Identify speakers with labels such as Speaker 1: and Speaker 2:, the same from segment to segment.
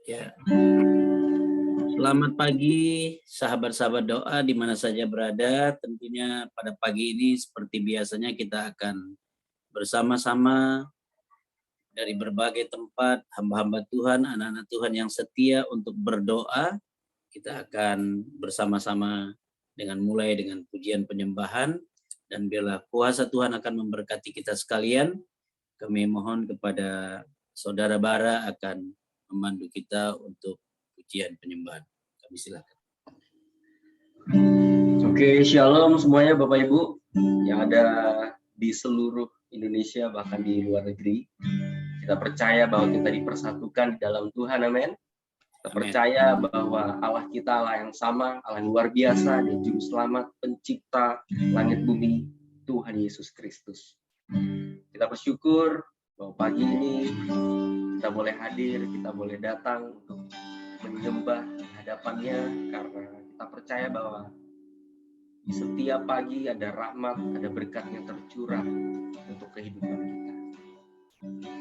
Speaker 1: Ya. Selamat pagi sahabat-sahabat doa di mana saja berada. Tentunya pada pagi ini seperti biasanya kita akan bersama-sama dari berbagai tempat, hamba-hamba Tuhan, anak-anak Tuhan yang setia untuk berdoa. Kita akan bersama-sama mulai dengan pujian penyembahan, dan biarlah kuasa Tuhan akan memberkati kita sekalian. Kami mohon kepada Saudara Bara akan memandu kita untuk pujian penyembahan. Kami silakan.
Speaker 2: Oke, shalom semuanya Bapak Ibu yang ada di seluruh Indonesia bahkan di luar negeri. Kita percaya bahwa kita dipersatukan di dalam Tuhan, amin. Kita percaya bahwa Allah kita Allah yang sama, Allah yang luar biasa, Dia Juru Selamat, Pencipta langit bumi, Tuhan Yesus Kristus. Kita bersyukur bahwa pagi ini kita boleh hadir, kita boleh datang untuk menyembah di hadapannya, karena kita percaya bahwa di setiap pagi ada rahmat, ada berkat yang tercurah untuk kehidupan kita.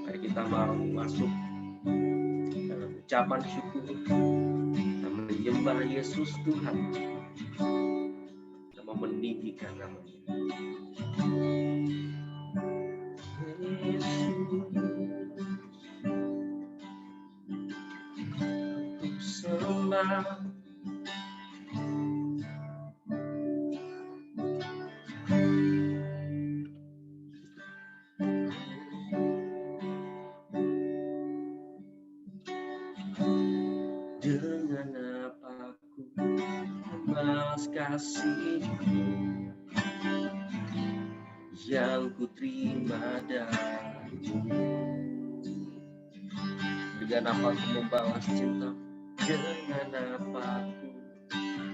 Speaker 2: Mari kita mau masuk dalam ucapan syukur, kita menyembah Yesus Tuhan, kita mau meninggikan namanya. Yesus, sembah. Dengan apa ku membalas kasih-Mu yang ku terima dari-Mu. Dengan apa ku membalas cinta, dengan apa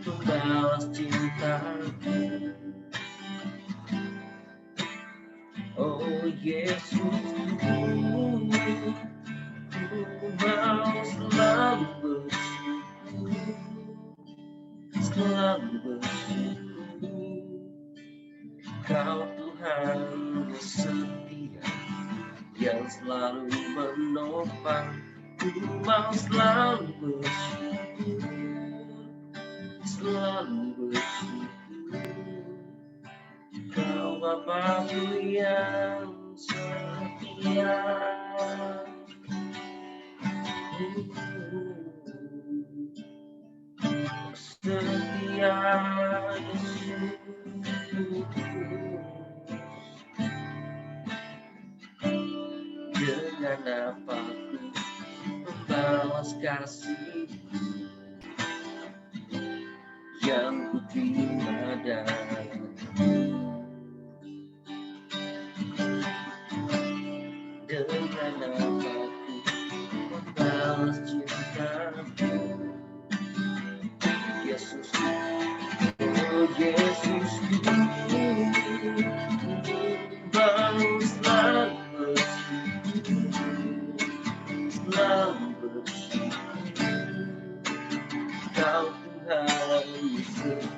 Speaker 2: ku membalas cinta-Mu. Oh Yesus, ku mau selalu bersyukur, selalu bersyukur. Kau Tuhan yang setia, yang selalu menopang. Ku mau selalu bersyukur, selalu bersyukur. Kau Bapa-Ku yang setia. Setia Yesus, dengan apa ku membalas kasih-Mu yang ku terima dari-Mu. Dengan apa ku membalas cinta-Mu, Yesus. Oh Yesus, ku mau selalu bersyukur, selalu bersyukur. Kau Tuhan yang setia,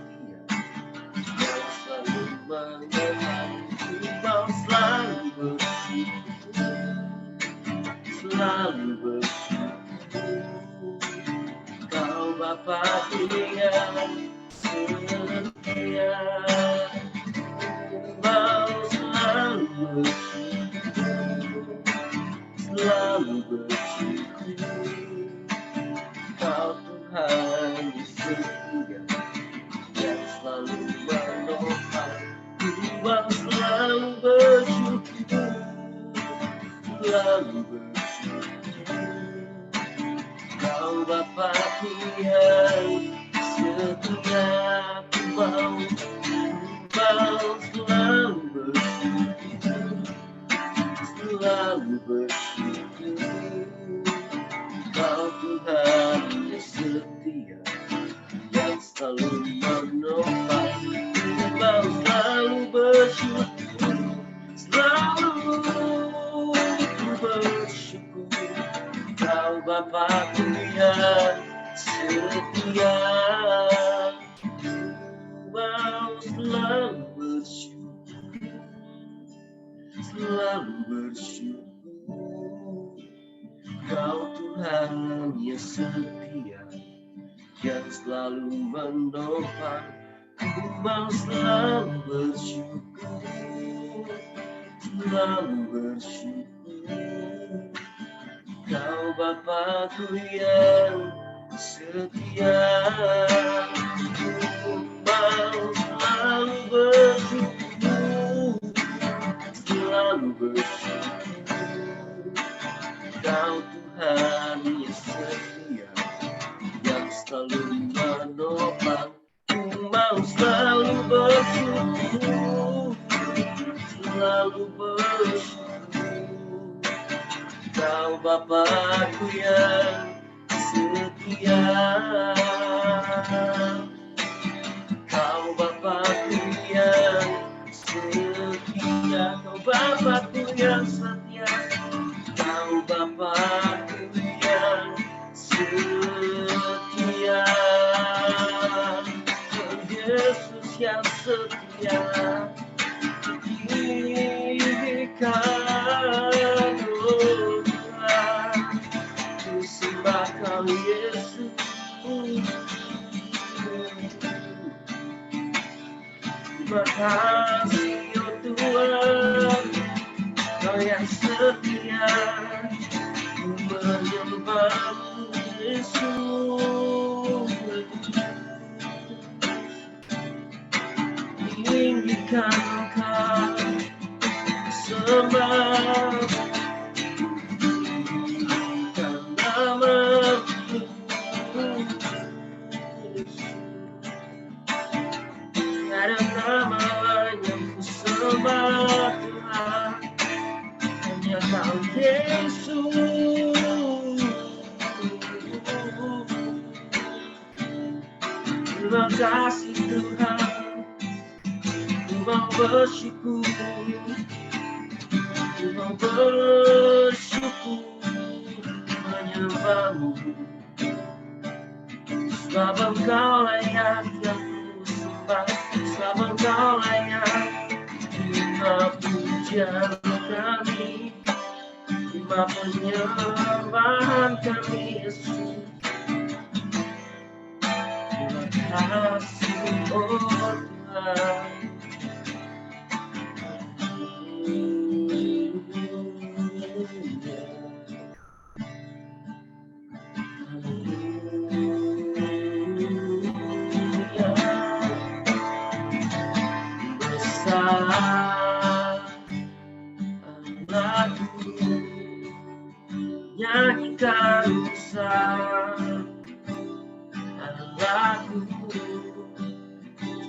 Speaker 2: yang selalu menopang. Ku mau selalu bersyukur, selalu bersyukur. Kau Bapa-Ku yang setia, mau selalu bersyukur, selalu bersyukur. Kau Tuhan yang setia, yang selalu menopang. Ku mau selalu bersyukur, selalu bersyukur. Kau Bapa-Ku yang setia, ku mau selalu bersyukur, selalu bersyukur. Kau Tuhan yang setia, yang selalu menopang. Ku mau selalu bersyukur, selalu bersyukur. Kau Bapa-Ku yang setia, mau selalu bersyukur, selalu bersyukur. Kau Tuhan hanya setia yang selalu menopang. Ku mau selalu bersyukur, selalu bersyukur. Kau Bapakku yang setia. Ku mau selalu bersyukur, selalu bersyukur. Kau Tuhan yang setia yang selalu menopang. Ku mau selalu bersyukur, selalu bersyukur. Kau Bapakku yang setia. Kau Bapakku yang setia. Kau Bapakku yang setia. Kau Bapakku yang setia. Kau Yesus yang setia. Dirikan Tuhan, ku sembah Kau Yesus. Terima kasih oh Tuhan, Kau yang setia. Ku menyembah-Mu Yesus. Tinggikan Engkau, sembah, tinggikan nama-Mu. Tiada nama lain yang ku sembah Tuhan, hanya Kau Yesus. Terima kasih Tuhan, ku mau bersyukur, ku mau bersyukur, menyembah-Mu. Sebab Engkau layak yang ku sembah, sebab Engkau layak. Terima pujian kami, terima penyembahan kami Yesus. Terima kasih oh Tuhan. Nyanyikan besar Allahku,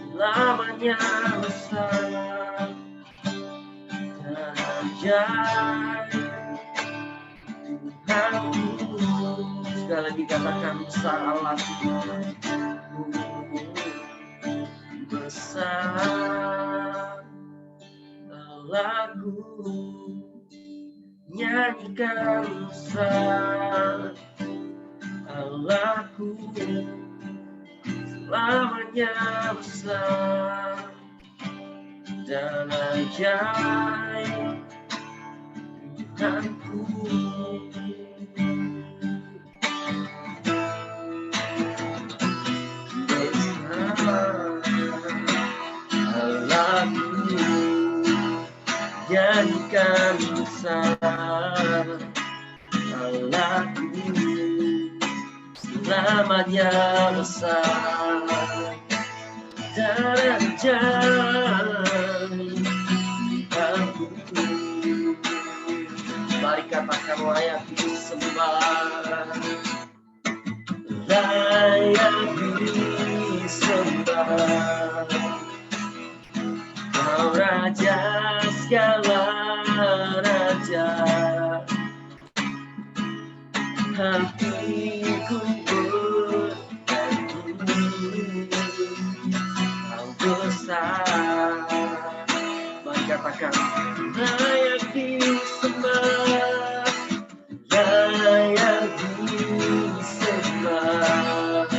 Speaker 2: selamanya besar dan ajaib Tuhanku. Sekali lagi katakan besar Allahku, besar Allahku. Nyanyikan besar Allahku, selamanya besar dan ajaib Tuhanku. Besar Allahku, nyanyikan besar Allahku, selamanya besar dan ajaib Tuhanku. Mari katakan layak disembah, layak disembah. Kau Raja segala raja, hatiku bernyanyi, Kau besar. Mari katakan layak disembah, layak disembah.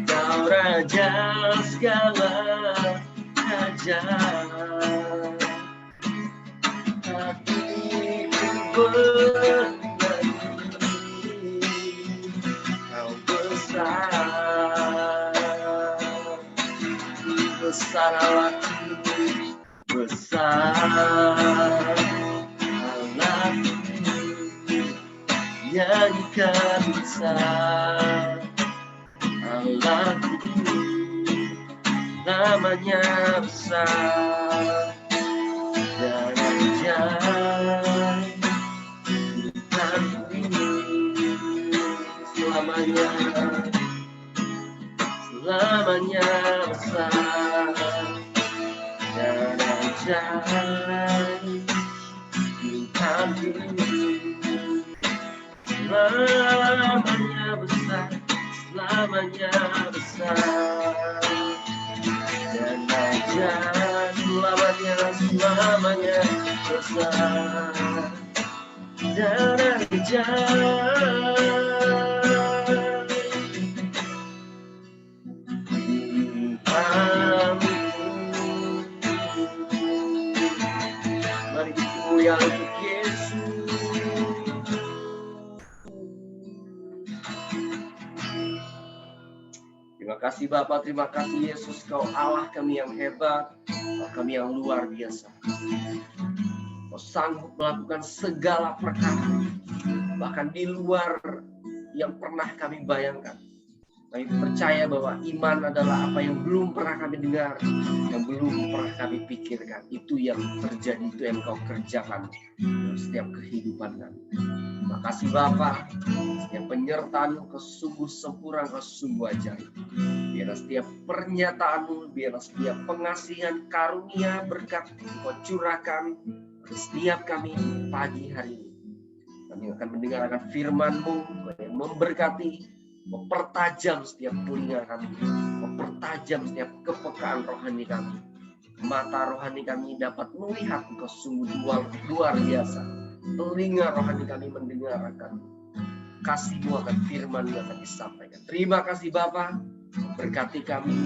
Speaker 2: Kau Raja segala raja, hatiku bernyanyi, besar Allahku, besar Allahku, nyanyikan besar Allahku, namanya besar dan ajaib, bukan selamanya, selamanya besar dan ajaib, bukan selamanya besar, selamanya besar dan ajaib, selamanya, selamanya besar dan ajaib. Mari dimuliakan untuk Yesus. Terima kasih Bapa, terima kasih Yesus, Kau Allah kami yang hebat, Allah kami yang luar biasa. Kau sanggup melakukan segala perkara, bahkan di luar yang pernah kami bayangkan. Kami percaya bahwa iman adalah apa yang belum pernah kami dengar, yang belum pernah kami pikirkan. Itu yang terjadi, itu yang Kau kerjakan dalam setiap kehidupan kami. Terima kasih Bapa, setiap penyertaan-Mu Kau sungguh sempurna, Kau sungguh ajaib. Biarlah setiap pernyataan-Mu, biarlah setiap pengasihan, karunia, berkat Kau curahkan ke setiap kami pagi hari ini. Kami akan mendengarkan firman-Mu yang memberkati, mempertajam setiap telinga kami, mempertajam setiap kepekaan rohani kami. Mata rohani kami dapat melihat Engkau sungguh luar biasa. Telinga rohani kami mendengarkan kasih-Mu akan firman yang akan disampaikan. Terima kasih Bapa, berkati kami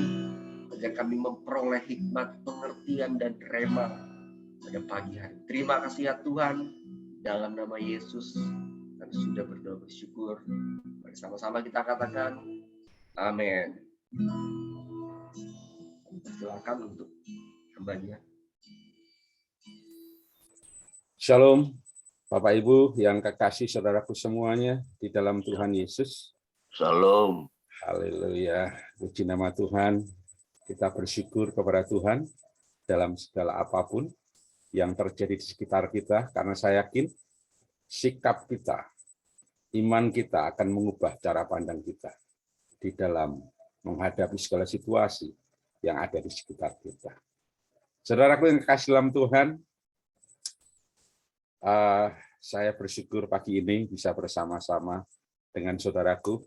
Speaker 2: agar kami memperoleh hikmat, pengertian dan rema pada pagi hari. Terima kasih ya Tuhan, dalam nama Yesus kami sudah berdoa bersyukur. Mari sama-sama kita katakan amin. Silakan untuk hambanya.
Speaker 3: Shalom, Bapak Ibu yang kekasih saudaraku semuanya di dalam Tuhan Yesus.
Speaker 4: Shalom.
Speaker 3: Haleluya, puji nama Tuhan. Kita bersyukur kepada Tuhan dalam segala apapun yang terjadi di sekitar kita, karena saya yakin sikap kita, iman kita akan mengubah cara pandang kita di dalam menghadapi segala situasi yang ada di sekitar kita. Saudaraku yang kekasih dalam Tuhan, saya bersyukur pagi ini bisa bersama-sama dengan saudaraku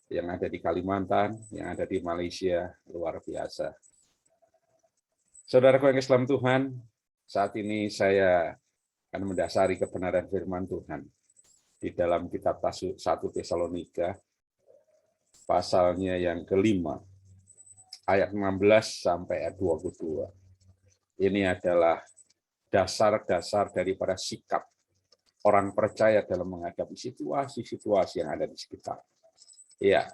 Speaker 3: yang ada di Kalimantan, yang ada di Malaysia, luar biasa. Saudaraku yang kekasih dalam Tuhan, saat ini saya akan mendasari kebenaran firman Tuhan di dalam kitab 1 Tesalonika, pasalnya yang kelima, ayat 16 sampai ayat 22. Ini adalah dasar-dasar daripada sikap orang percaya dalam menghadapi situasi-situasi yang ada di sekitar. Ya,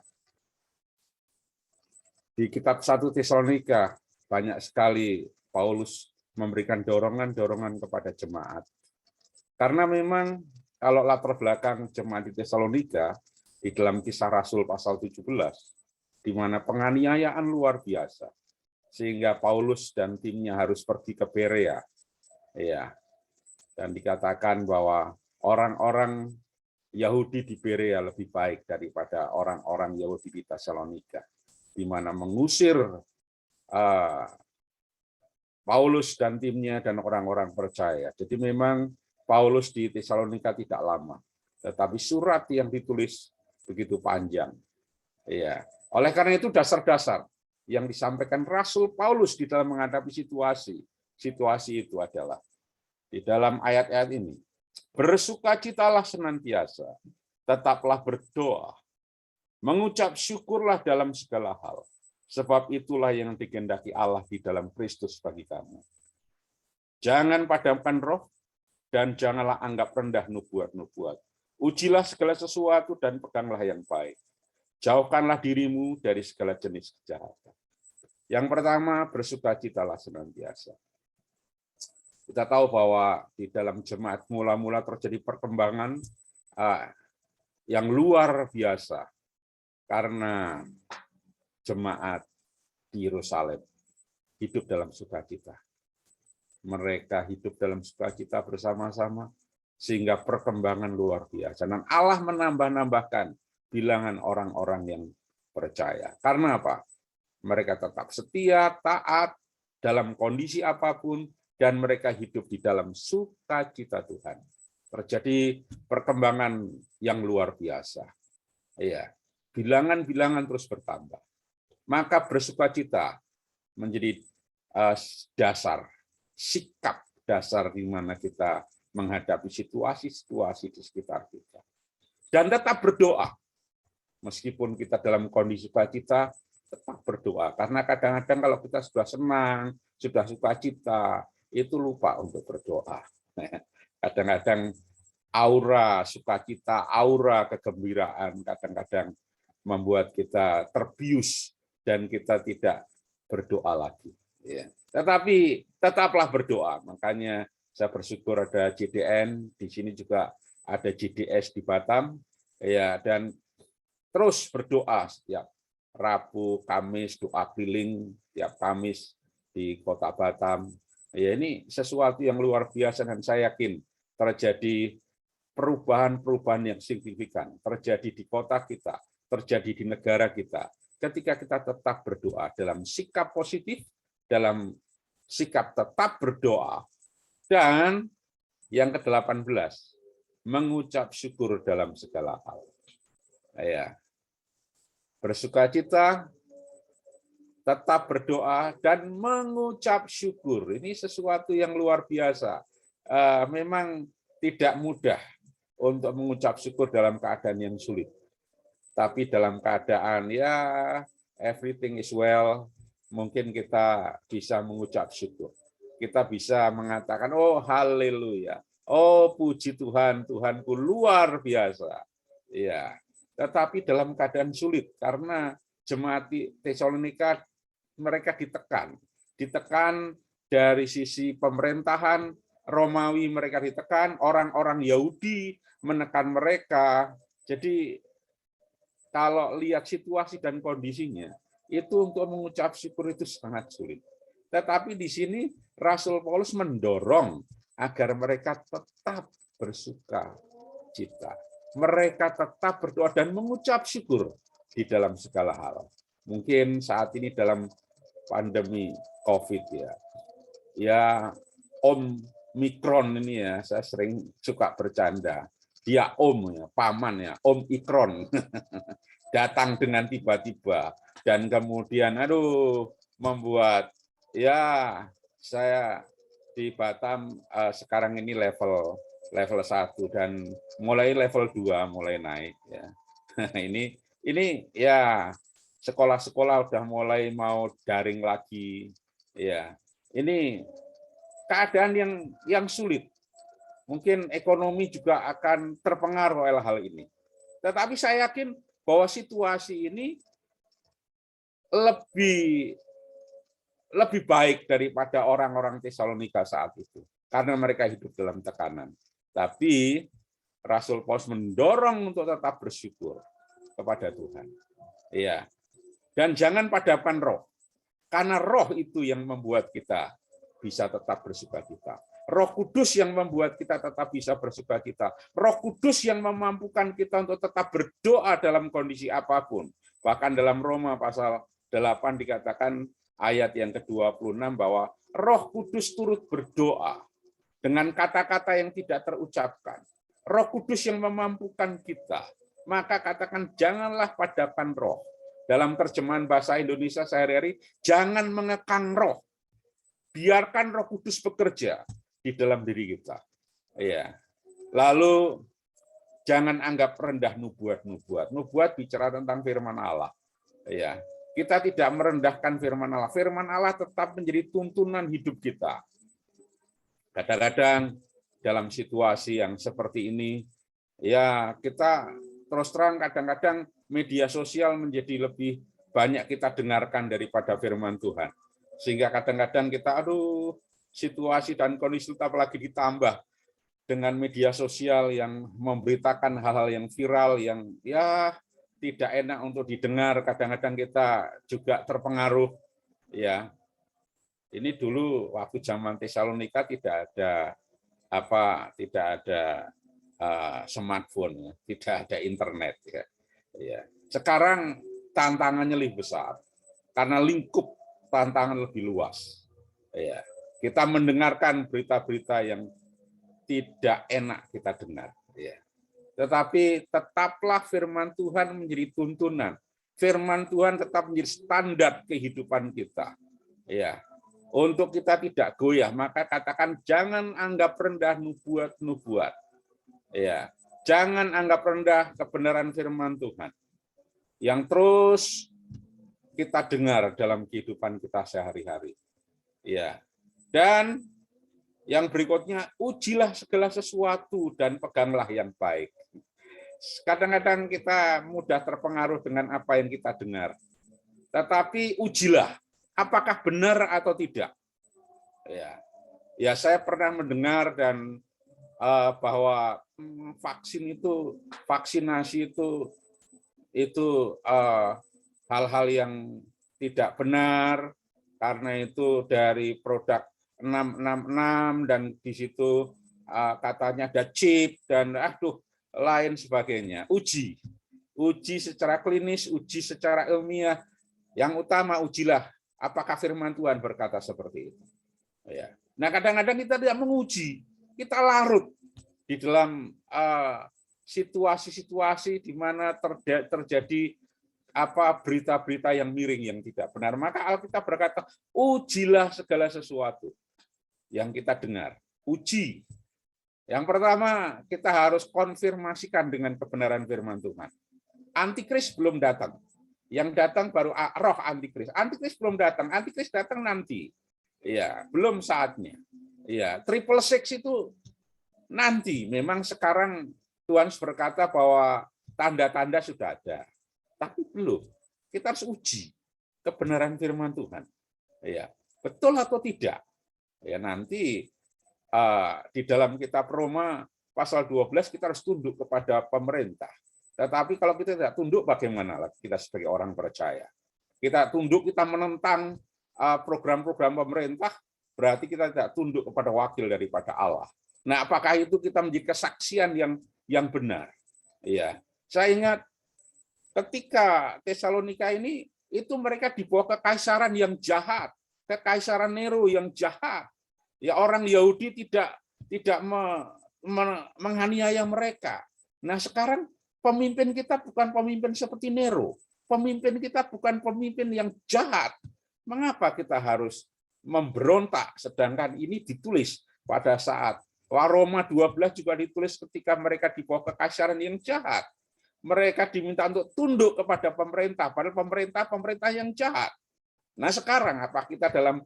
Speaker 3: di kitab 1 Tesalonika banyak sekali Paulus memberikan dorongan-dorongan kepada jemaat. Karena memang kalau latar belakang jemaat di Tesalonika, di dalam Kisah Rasul pasal 17, di mana penganiayaan luar biasa, sehingga Paulus dan timnya harus pergi ke Berea. Ya, dan dikatakan bahwa orang-orang Yahudi di Berea lebih baik daripada orang-orang Yahudi di Tesalonika, di mana mengusir Paulus dan timnya dan orang-orang percaya. Jadi memang Paulus di Tesalonika tidak lama, tetapi surat yang ditulis begitu panjang. Ya, oleh karena itu dasar-dasar yang disampaikan Rasul Paulus di dalam menghadapi situasi itu adalah di dalam ayat-ayat ini. Bersukacitalah senantiasa, tetaplah berdoa, mengucap syukurlah dalam segala hal. Sebab itulah yang dikehendaki Allah di dalam Kristus bagi kamu. Jangan padamkan roh, dan janganlah anggap rendah nubuat-nubuat. Ujilah segala sesuatu dan peganglah yang baik. Jauhkanlah dirimu dari segala jenis kejahatan. Yang pertama, bersukacitalah senantiasa. Kita tahu bahwa di dalam jemaat mula-mula terjadi perkembangan yang luar biasa karena jemaat di Yerusalem hidup dalam sukacita. Mereka hidup dalam sukacita bersama-sama sehingga perkembangan luar biasa. Dan Allah menambah-nambahkan bilangan orang-orang yang percaya. Karena apa? Mereka tetap setia, taat dalam kondisi apapun, dan mereka hidup di dalam sukacita Tuhan. Terjadi perkembangan yang luar biasa. Iya, bilangan-bilangan terus bertambah. Maka bersukacita menjadi dasar, sikap dasar di mana kita menghadapi situasi-situasi di sekitar kita. Dan tetap berdoa. Meskipun kita dalam kondisi sukacita, tetap berdoa. Karena kadang-kadang kalau kita sudah senang, sudah sukacita, itu lupa untuk berdoa. Kadang-kadang aura sukacita, aura kegembiraan kadang-kadang membuat kita terbius dan kita tidak berdoa lagi. Tetapi tetaplah berdoa. Makanya saya bersyukur ada JDN, di sini juga ada JDS di Batam, ya, dan terus berdoa setiap Rabu, Kamis, doa keliling tiap Kamis di Kota Batam. Ya, ini sesuatu yang luar biasa dan saya yakin terjadi perubahan-perubahan yang signifikan terjadi di kota kita, terjadi di negara kita. Ketika kita tetap berdoa dalam sikap positif, dalam sikap tetap berdoa, dan yang ke-18, mengucap syukur dalam segala hal. Ya. Bersukacita, tetap berdoa, dan mengucap syukur. Ini sesuatu yang luar biasa. Memang tidak mudah untuk mengucap syukur dalam keadaan yang sulit. Tapi dalam keadaan ya everything is well, mungkin kita bisa mengucap syukur. Kita bisa mengatakan, oh haleluya, oh puji Tuhan, Tuhanku luar biasa. Ya. Tetapi dalam keadaan sulit karena jemaat Tesalonika mereka ditekan dari sisi pemerintahan Romawi, mereka ditekan, orang-orang Yahudi menekan mereka. Jadi kalau lihat situasi dan kondisinya, itu untuk mengucap syukur itu sangat sulit. Tetapi di sini Rasul Paulus mendorong agar mereka tetap bersuka cita. Mereka tetap berdoa dan mengucap syukur di dalam segala hal. Mungkin saat ini dalam pandemi COVID ya Omikron ini ya, saya sering suka bercanda. Dia ya, paman ya, Omikron. Datang dengan tiba-tiba dan kemudian membuat ya saya di Batam sekarang ini level 1 dan mulai level 2 mulai naik ya. Ini ya sekolah-sekolah udah mulai mau daring lagi ya. Ini keadaan yang sulit. Mungkin ekonomi juga akan terpengaruh oleh hal ini. Tetapi saya yakin bahwa situasi ini lebih baik daripada orang-orang Tesalonika saat itu karena mereka hidup dalam tekanan. Tapi Rasul Paulus mendorong untuk tetap bersyukur kepada Tuhan. Iya. Dan jangan padamkan roh. Karena roh itu yang membuat kita bisa tetap bersukacita. Roh Kudus yang membuat kita tetap bisa bersukacita. Roh Kudus yang memampukan kita untuk tetap berdoa dalam kondisi apapun. Bahkan dalam Roma pasal 8 dikatakan ayat yang ke-26 bahwa Roh Kudus turut berdoa dengan kata-kata yang tidak terucapkan. Roh Kudus yang memampukan kita. Maka katakan janganlah padamkan roh. Dalam terjemahan bahasa Indonesia sehari-hari, jangan mengekang roh. Biarkan Roh Kudus bekerja di dalam diri kita. Ya. Lalu jangan anggap rendah nubuat-nubuat. Nubuat bicara tentang firman Allah. Ya. Kita tidak merendahkan firman Allah. Firman Allah tetap menjadi tuntunan hidup kita. Kadang-kadang dalam situasi yang seperti ini, ya kita terus terang kadang-kadang media sosial menjadi lebih banyak kita dengarkan daripada firman Tuhan. Sehingga kadang-kadang kita, situasi dan kondisi apalagi ditambah dengan media sosial yang memberitakan hal-hal yang viral, yang ya tidak enak untuk didengar, kadang-kadang kita juga terpengaruh. Ya, ini dulu waktu zaman Tesalonika tidak ada smartphone, tidak ada internet. Ya. Sekarang tantangannya lebih besar karena lingkup tantangan lebih luas. Ya. Kita mendengarkan berita-berita yang tidak enak kita dengar. Ya. Tetapi tetaplah firman Tuhan menjadi tuntunan. Firman Tuhan tetap menjadi standar kehidupan kita. Ya. Untuk kita tidak goyah, maka katakan jangan anggap rendah nubuat-nubuat. Ya. Jangan anggap rendah kebenaran firman Tuhan yang terus kita dengar dalam kehidupan kita sehari-hari. Ya. Dan yang berikutnya, ujilah segala sesuatu dan peganglah yang baik. Kadang-kadang kita mudah terpengaruh dengan apa yang kita dengar. Tetapi ujilah, apakah benar atau tidak. Ya, saya pernah mendengar dan bahwa vaksinasi itu hal-hal yang tidak benar, karena itu dari produk 666 dan di situ katanya ada chip dan lain sebagainya. Uji secara klinis, uji secara ilmiah. Yang utama ujilah apakah firman Tuhan berkata seperti itu. Ya. Nah, kadang-kadang kita tidak menguji, kita larut di dalam situasi-situasi di mana terjadi berita-berita yang miring yang tidak benar. Maka Alkitab berkata, ujilah segala sesuatu yang kita dengar. Uji. Yang pertama, kita harus konfirmasikan dengan kebenaran firman Tuhan. Antikris belum datang. Yang datang baru roh antikris. Antikris belum datang. Antikris datang nanti. Ya, belum saatnya. Ya, 666 itu nanti. Memang sekarang Tuhan berkata bahwa tanda-tanda sudah ada. Tapi belum. Kita harus uji kebenaran firman Tuhan. Ya, betul atau tidak? Ya, nanti di dalam kitab Roma pasal 12 kita harus tunduk kepada pemerintah. Tetapi kalau kita tidak tunduk, bagaimana kita sebagai orang percaya? Kita tunduk, kita menentang program-program pemerintah, berarti kita tidak tunduk kepada wakil daripada Allah. Nah, apakah itu kita menjadi kesaksian yang benar? Ya, saya ingat ketika Tesalonika ini, itu mereka dibawa ke kekaisaran yang jahat, kekaisaran Nero yang jahat. Ya, orang Yahudi tidak menganiaya mereka. Nah, sekarang pemimpin kita bukan pemimpin seperti Nero. Pemimpin kita bukan pemimpin yang jahat. Mengapa kita harus memberontak? Sedangkan ini ditulis pada saat Roma 12 juga ditulis ketika mereka dibawa ke kekaisaran yang jahat. Mereka diminta untuk tunduk kepada pemerintah, padahal pemerintah yang jahat. Nah, sekarang apa kita dalam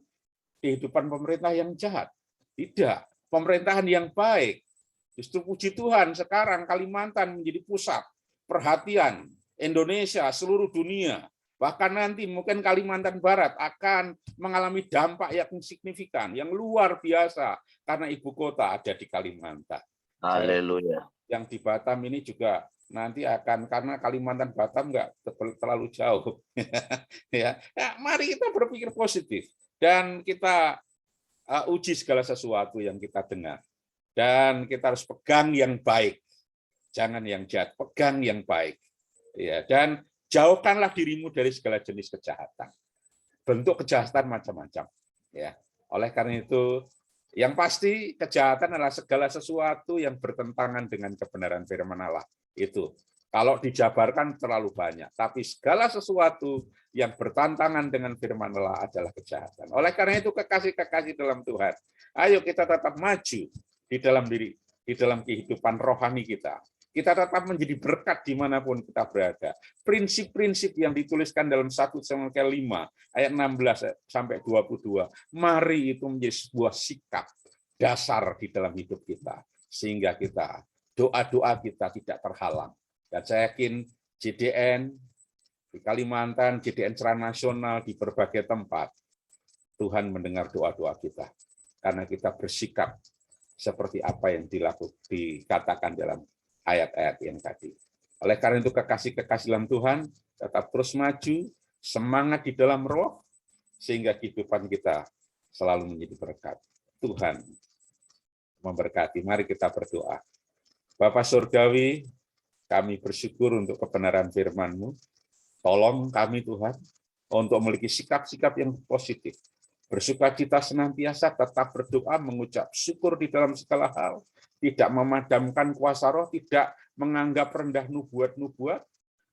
Speaker 3: kehidupan pemerintah yang jahat? Tidak. Pemerintahan yang baik. Justru puji Tuhan, sekarang Kalimantan menjadi pusat perhatian Indonesia, seluruh dunia. Bahkan nanti mungkin Kalimantan Barat akan mengalami dampak yang signifikan, yang luar biasa, karena ibu kota ada di Kalimantan.
Speaker 4: Haleluya.
Speaker 3: Yang di Batam ini juga nanti akan, karena Kalimantan Batam nggak terlalu jauh. Ya, mari kita berpikir positif dan kita uji segala sesuatu yang kita dengar, dan kita harus pegang yang baik, jangan yang jahat, pegang yang baik. Ya, dan jauhkanlah dirimu dari segala jenis kejahatan. Bentuk kejahatan macam-macam. Ya, oleh karena itu, yang pasti kejahatan adalah segala sesuatu yang bertentangan dengan kebenaran firman Allah. Itu kalau dijabarkan terlalu banyak, tapi segala sesuatu yang bertentangan dengan firman Allah adalah kejahatan. Oleh karena itu, kekasih-kekasih dalam Tuhan, ayo kita tetap maju di dalam kehidupan rohani kita. Kita tetap menjadi berkat dimanapun kita berada. Prinsip-prinsip yang dituliskan dalam 1 Samuel 5 ayat 16 sampai 22, mari itu menjadi sebuah sikap dasar di dalam hidup kita, sehingga kita doa-doa kita tidak terhalang. Dan saya yakin JDN, di Kalimantan, JDN secara nasional, di berbagai tempat. Tuhan mendengar doa-doa kita karena kita bersikap seperti apa yang dikatakan dalam ayat-ayat yang tadi. Oleh karena itu kekasih-kekasih dalam Tuhan tetap terus maju, semangat di dalam roh, sehingga kehidupan kita selalu menjadi berkat. Tuhan memberkati. Mari kita berdoa. Bapa Surgawi, kami bersyukur untuk kebenaran firman-Mu. Tolong kami Tuhan untuk memiliki sikap-sikap yang positif. Bersukacita senantiasa, tetap berdoa, mengucap syukur di dalam segala hal, tidak memadamkan kuasa roh, tidak menganggap rendah nubuat-nubuat,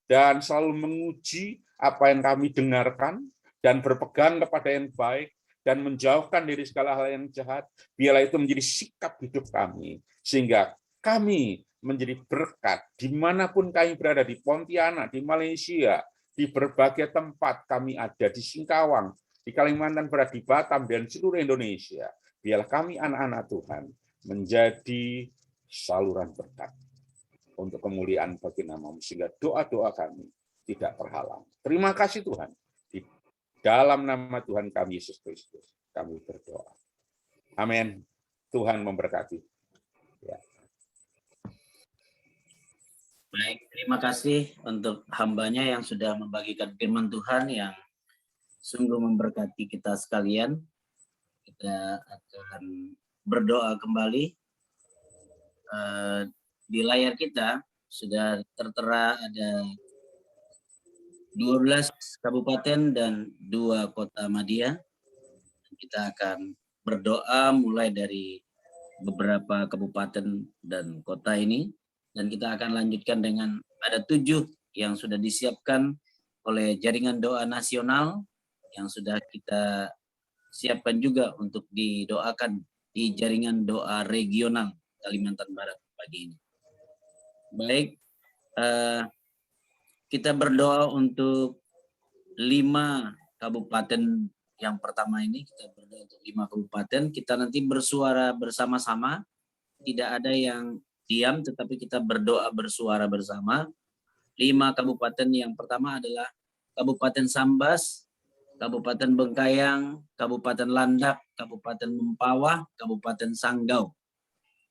Speaker 3: dan selalu menguji apa yang kami dengarkan, dan berpegang kepada yang baik, dan menjauhkan dari segala hal yang jahat. Biarlah itu menjadi sikap hidup kami, sehingga kami menjadi berkat dimanapun kami berada, di Pontianak, di Malaysia, di berbagai tempat kami ada, di Singkawang, di Kalimantan Barat, di Batam, dan seluruh Indonesia. Biarlah kami anak-anak Tuhan menjadi saluran berkat untuk kemuliaan bagi nama-Mu, sehingga doa-doa kami tidak terhalang. Terima kasih Tuhan. Di dalam nama Tuhan kami Yesus Kristus, kami berdoa. Amin. Tuhan memberkati. Ya.
Speaker 1: Baik, terima kasih untuk hambanya yang sudah membagikan firman Tuhan yang sungguh memberkati kita sekalian. Kita akan berdoa kembali. Di layar kita sudah tertera ada 12 kabupaten dan 2 kota madya. Kita akan berdoa mulai dari beberapa kabupaten dan kota ini, dan kita akan lanjutkan dengan ada 7 yang sudah disiapkan oleh Jaringan Doa Nasional yang sudah kita siapkan juga untuk didoakan di Jaringan Doa Regional Kalimantan Barat pagi ini. Baik, kita berdoa untuk 5 kabupaten yang pertama ini. Kita berdoa untuk 5 kabupaten. Kita nanti bersuara bersama-sama. Tidak ada yang diam, tetapi kita berdoa bersuara bersama. 5 kabupaten yang pertama adalah Kabupaten Sambas, Kabupaten Bengkayang, Kabupaten Landak, Kabupaten Mempawah, Kabupaten Sanggau.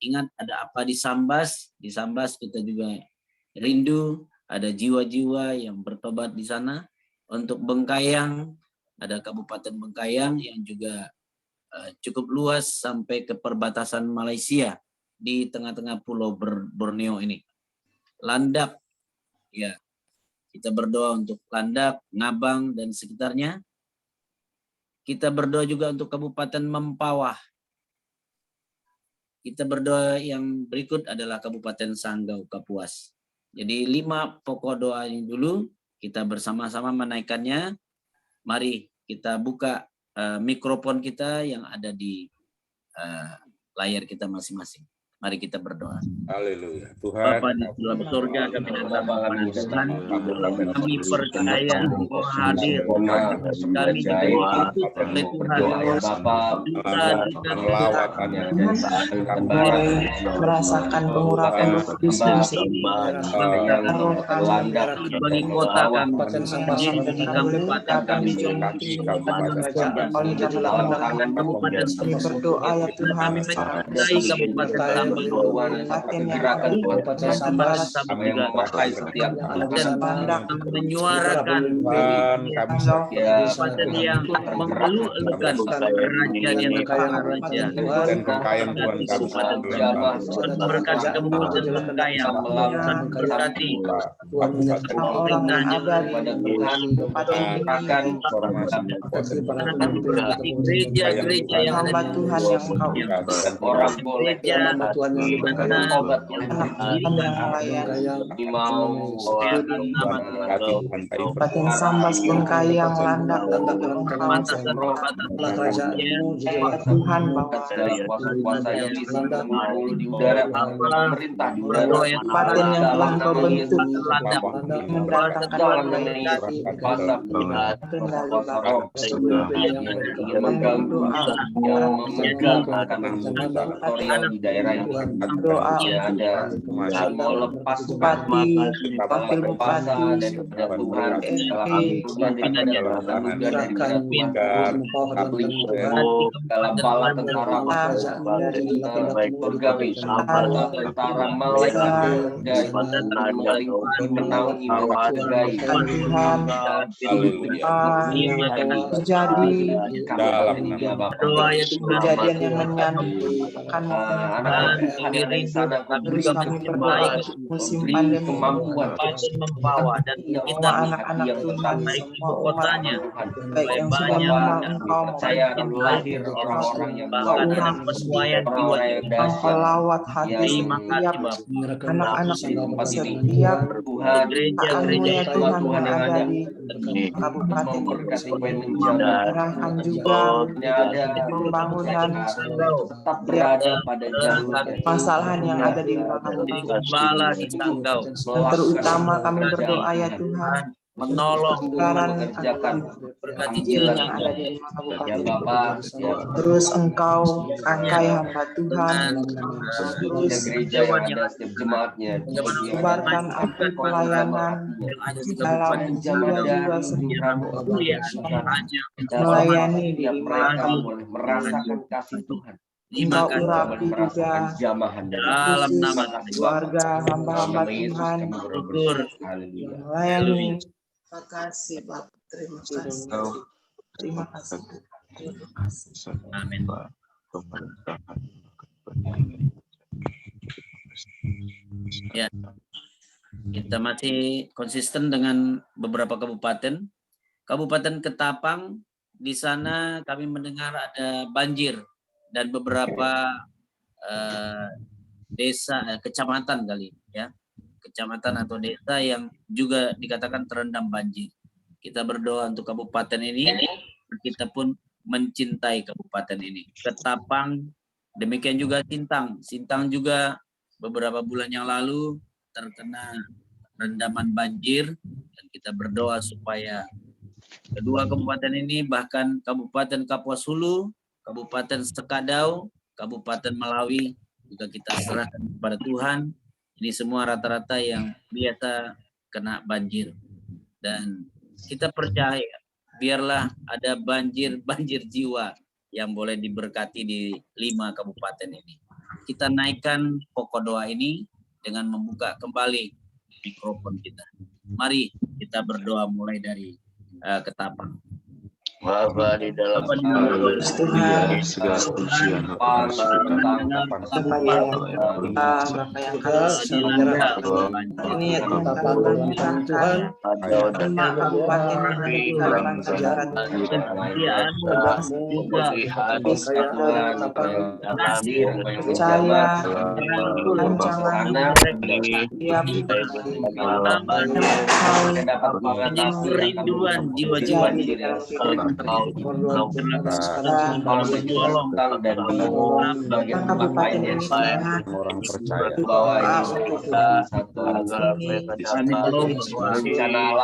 Speaker 1: Ingat ada apa di Sambas? Di Sambas kita juga rindu, ada jiwa-jiwa yang bertobat di sana. Untuk Bengkayang, ada Kabupaten Bengkayang yang juga cukup luas sampai ke perbatasan Malaysia di tengah-tengah Pulau Borneo ini. Landak, ya kita berdoa untuk Landak, Ngabang dan sekitarnya. Kita berdoa juga untuk Kabupaten Mempawah. Kita berdoa yang berikut adalah Kabupaten Sanggau, Kapuas. Jadi 5 pokok doa ini dulu, kita bersama-sama menaikkannya. Mari kita buka mikrofon kita yang ada di layar kita masing-masing. Mari kita berdoa.
Speaker 3: Haleluya. Tuhan,
Speaker 1: Bapa di dalam surga, kami datang kepada Tuhan. Kami percaya Engkau hadir. Kami dibentuk oleh Tuhan.
Speaker 4: Merasakan pengurapan Roh Kudus di sini.
Speaker 1: Bagi kota kami, bagi kabupaten kami, kabupaten
Speaker 4: berdoa ya Tuhan.
Speaker 1: kami mencintai kabupaten
Speaker 2: Gerakan Kabupaten Sambas yang memakai setiap
Speaker 1: menyuarakan kabupaten yang mengeluh-elukan raja di atas para raja
Speaker 3: dan kekayaan Tuhan kami
Speaker 1: berkat kemuliaan dan kekayaan berkati
Speaker 4: orang yang ada
Speaker 2: pada Tuhan akan
Speaker 1: berkati gereja-gereja yang ada di
Speaker 4: Tuhan yang Engkau
Speaker 2: orang boleh
Speaker 1: gereja
Speaker 2: obat
Speaker 4: yang
Speaker 2: mau
Speaker 4: Kabupaten Sambas, Bengkayang, Landak, Tuhan
Speaker 2: kuasa yang di udara pemerintah di udara
Speaker 4: Kabupaten yang telah Kau bentuk
Speaker 2: jangan menangis kuasa yang mengganggu yang memegang teritorial di daerah
Speaker 4: Doa
Speaker 2: ya ada semua lepas
Speaker 4: Bupati, Wakil
Speaker 2: berkuasa
Speaker 4: Bupati,
Speaker 2: daripada Tuhan, segala
Speaker 4: RT,
Speaker 2: ampunan daripada anugerah daripada Tuhan, segala bala tentara surgawi, bala tentara malaikat menaungi mencurigai
Speaker 4: Tuhan terjadi kejadian yang menyanyikan
Speaker 2: anak-anak Tuhan yang dari sana
Speaker 4: terus kami berdoa untuk musim pandemi
Speaker 2: kemampuan
Speaker 1: membawa dan
Speaker 4: semua anak-anak Tuhan, semua umat baik yang sudah mengenal Engkau
Speaker 2: percaya akan lahir orang-orang yang
Speaker 1: bahkan ada
Speaker 2: luar
Speaker 1: pesuaian jiwa
Speaker 2: orang-orang yang
Speaker 4: Engkau
Speaker 2: dahsyat
Speaker 4: lawat hati
Speaker 1: terima
Speaker 4: setiap
Speaker 1: kasih Bapak
Speaker 4: anak-anak
Speaker 2: di tempat ini.
Speaker 4: setiap
Speaker 2: Tuhan
Speaker 1: gereja-gereja
Speaker 4: ya
Speaker 2: semua
Speaker 4: Tuhan
Speaker 2: Tuhan
Speaker 4: yang
Speaker 2: yang
Speaker 4: ada
Speaker 2: ada
Speaker 4: di kabupaten ini
Speaker 2: memberkati kuen menjaga
Speaker 4: arahkan juga
Speaker 2: ada
Speaker 4: pembangunan
Speaker 2: tetap berada pada jalurnya
Speaker 4: masalahan yang ada di lima kabupaten
Speaker 1: gembala kita Engkau
Speaker 4: yang terutama kami berdoa ya Tuhan
Speaker 1: menolong
Speaker 4: sekarang
Speaker 2: mengerjakan
Speaker 1: berkati
Speaker 4: Injil
Speaker 1: jalan
Speaker 4: yang ada di lima
Speaker 2: ya
Speaker 4: kabupaten
Speaker 2: Bapak ya
Speaker 4: terus Engkau angkai hamba Tuhan terus
Speaker 2: gereja yang ada setiap jemaatnya
Speaker 4: sebarkan api pelayanan dalam jiwa-jiwa setiap melayani di lima
Speaker 2: mereka
Speaker 4: kabupaten
Speaker 2: merasakan kasih Tuhan.
Speaker 4: Engkau urapi juga
Speaker 2: jamahan
Speaker 1: dalam nama
Speaker 4: keluarga hamba-hamba Tuhan
Speaker 1: syukur
Speaker 4: yang melayani. Terima kasih Bapak, terima kasih. Terima kasih. Terima kasih.
Speaker 1: amin. Ya, kita masih konsisten dengan beberapa kabupaten. Kabupaten Ketapang, di sana kami mendengar ada banjir dan beberapa desa, kecamatan kali ya, kecamatan atau desa yang juga dikatakan terendam banjir. Kita berdoa untuk kabupaten ini, kita pun mencintai kabupaten ini. Ketapang, demikian juga Sintang. Sintang juga beberapa bulan yang lalu terkena rendaman banjir dan kita berdoa supaya kedua kabupaten ini, bahkan Kabupaten Kapuas Hulu, Kabupaten Sekadau, Kabupaten Melawi juga kita serahkan kepada Tuhan. Ini semua rata-rata yang biasa kena banjir. Dan kita percaya biarlah ada banjir jiwa yang boleh diberkati di 5 kabupaten ini. Kita naikkan pokok doa ini dengan membuka kembali mikrofon kita. Mari kita berdoa mulai dari Ketapang.
Speaker 5: Bapa di dalam
Speaker 4: Tuhan,
Speaker 5: segala pujian
Speaker 4: Bapak yang kasih ini ya Tuhan, Tuhan lima kabupaten yang ada di Kalimantan Barat percaya rancangan tiap
Speaker 1: Kerinduan jiwa-jiwa di dalam
Speaker 4: kabupaten ini
Speaker 3: orang percaya
Speaker 2: bahwa ini satu rencana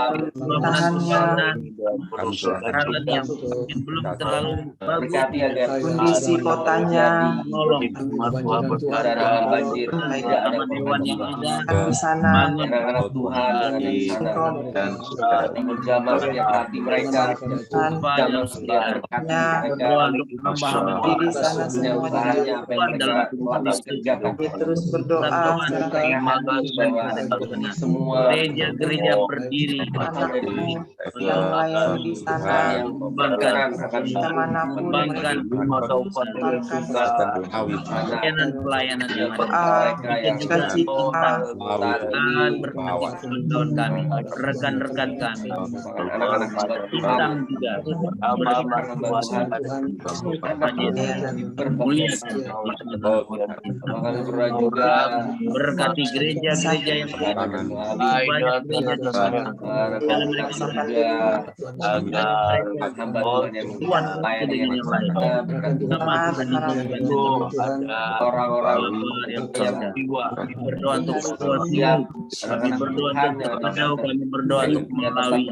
Speaker 2: alam
Speaker 1: yang belum terlalu
Speaker 2: berkati agar
Speaker 4: kondisi kotanya
Speaker 2: dalam banjir tidak ada
Speaker 1: hewan yang ada
Speaker 4: di sana
Speaker 2: anak-anak Tuhan ada di sana dan menjamah setiap hati mereka jamah setiap berkati mereka
Speaker 4: di sana semua
Speaker 2: usahanya apa yang mereka telah kerjakan
Speaker 4: terus berdoa
Speaker 2: semua
Speaker 1: gereja berdiri
Speaker 4: anakmu yang melayani di sana
Speaker 1: membangkan
Speaker 4: dimanapun
Speaker 1: membangkan pelayanan yang ada
Speaker 2: yang
Speaker 4: cita-cita
Speaker 1: dan berkati kami rekan-rekan kami Bintang juga berkati gereja-gereja yang banyak orang-orang yang berdoa untuk kami berdoa untuk Melawi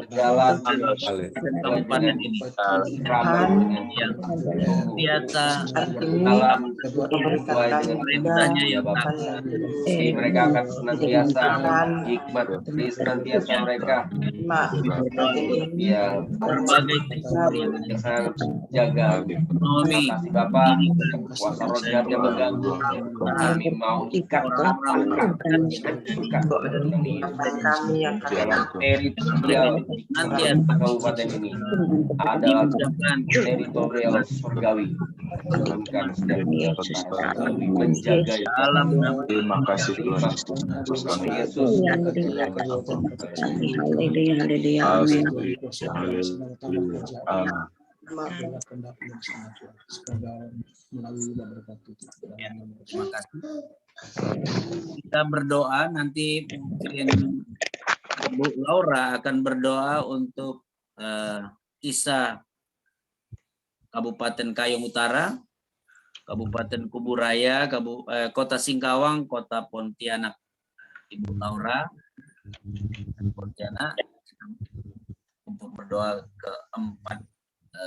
Speaker 1: dan kabupaten ini
Speaker 2: seragam dengan
Speaker 1: yang
Speaker 2: sungguh
Speaker 1: biasa
Speaker 2: dalam sesuai dengan
Speaker 1: perintahnya
Speaker 2: ya
Speaker 1: yang
Speaker 2: Bapak.
Speaker 1: akan
Speaker 2: Jadi mereka akan senantiasa hikmat, jadi senantiasa mereka ya
Speaker 1: berbagai sektor yang
Speaker 2: sangat jaga.
Speaker 1: ekonomi,
Speaker 2: Terima kasih Bapak, kuasa roh jahat yang mengganggu, kami mau ikat,
Speaker 1: orang-orang
Speaker 2: patahkan, hancurkan dalam
Speaker 4: kami yang
Speaker 2: dalam teritorial
Speaker 1: nanti
Speaker 2: kabupaten ini adalah teritorial surgawi. Menurunkan setiap pertahanan surgawi, menjaga
Speaker 1: dalam nama
Speaker 5: Terima kasih Tuhan Yesus. Terus kami
Speaker 2: Yesus.
Speaker 1: terima kasih. Kita berdoa, nanti mungkin Bu Laura akan berdoa untuk kisah Kabupaten Kayong Utara, Kabupaten Kuburaya, Kota Singkawang, Kota Pontianak. Ibu Laura Pontianak untuk berdoa ke 4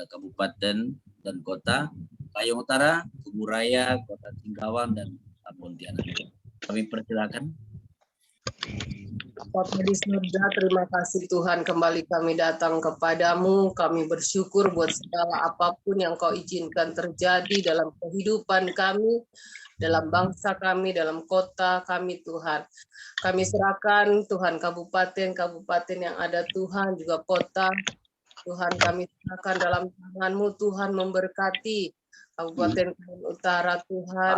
Speaker 1: kabupaten dan kota, Kayong Utara, Kuburaya, Kota Singkawang, dan Pontianak. Kami persilakan.
Speaker 4: Bapa di surga, terima kasih Tuhan, kembali kami datang kepadamu. Kami bersyukur buat segala apapun yang Kau izinkan terjadi dalam kehidupan kami, dalam bangsa kami, dalam kota kami Tuhan. Kami serahkan Tuhan kabupaten yang ada Tuhan, juga kota. Tuhan kami serahkan dalam tangan-Mu Tuhan, memberkati Kabupaten Kayong Utara Tuhan.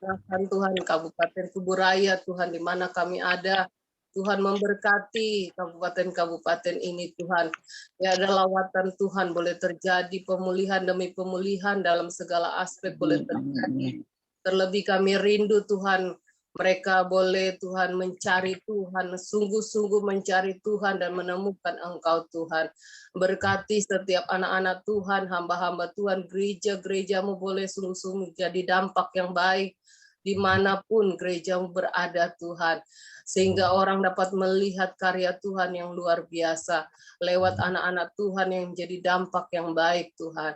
Speaker 4: Tuhan Tuhan Kabupaten Kuburaya Tuhan, di mana kami ada, Tuhan memberkati kabupaten-kabupaten ini Tuhan. Ya, ada lawatan Tuhan boleh terjadi, pemulihan demi pemulihan dalam segala aspek boleh terjadi. Terlebih kami rindu Tuhan, mereka boleh Tuhan mencari Tuhan, sungguh-sungguh mencari Tuhan dan menemukan Engkau Tuhan. Berkati setiap anak-anak Tuhan, hamba-hamba Tuhan, gereja-gerejamu boleh sungguh-sungguh jadi dampak yang baik dimanapun gerejamu berada Tuhan. Sehingga orang dapat melihat karya Tuhan yang luar biasa lewat anak-anak Tuhan yang menjadi dampak yang baik Tuhan.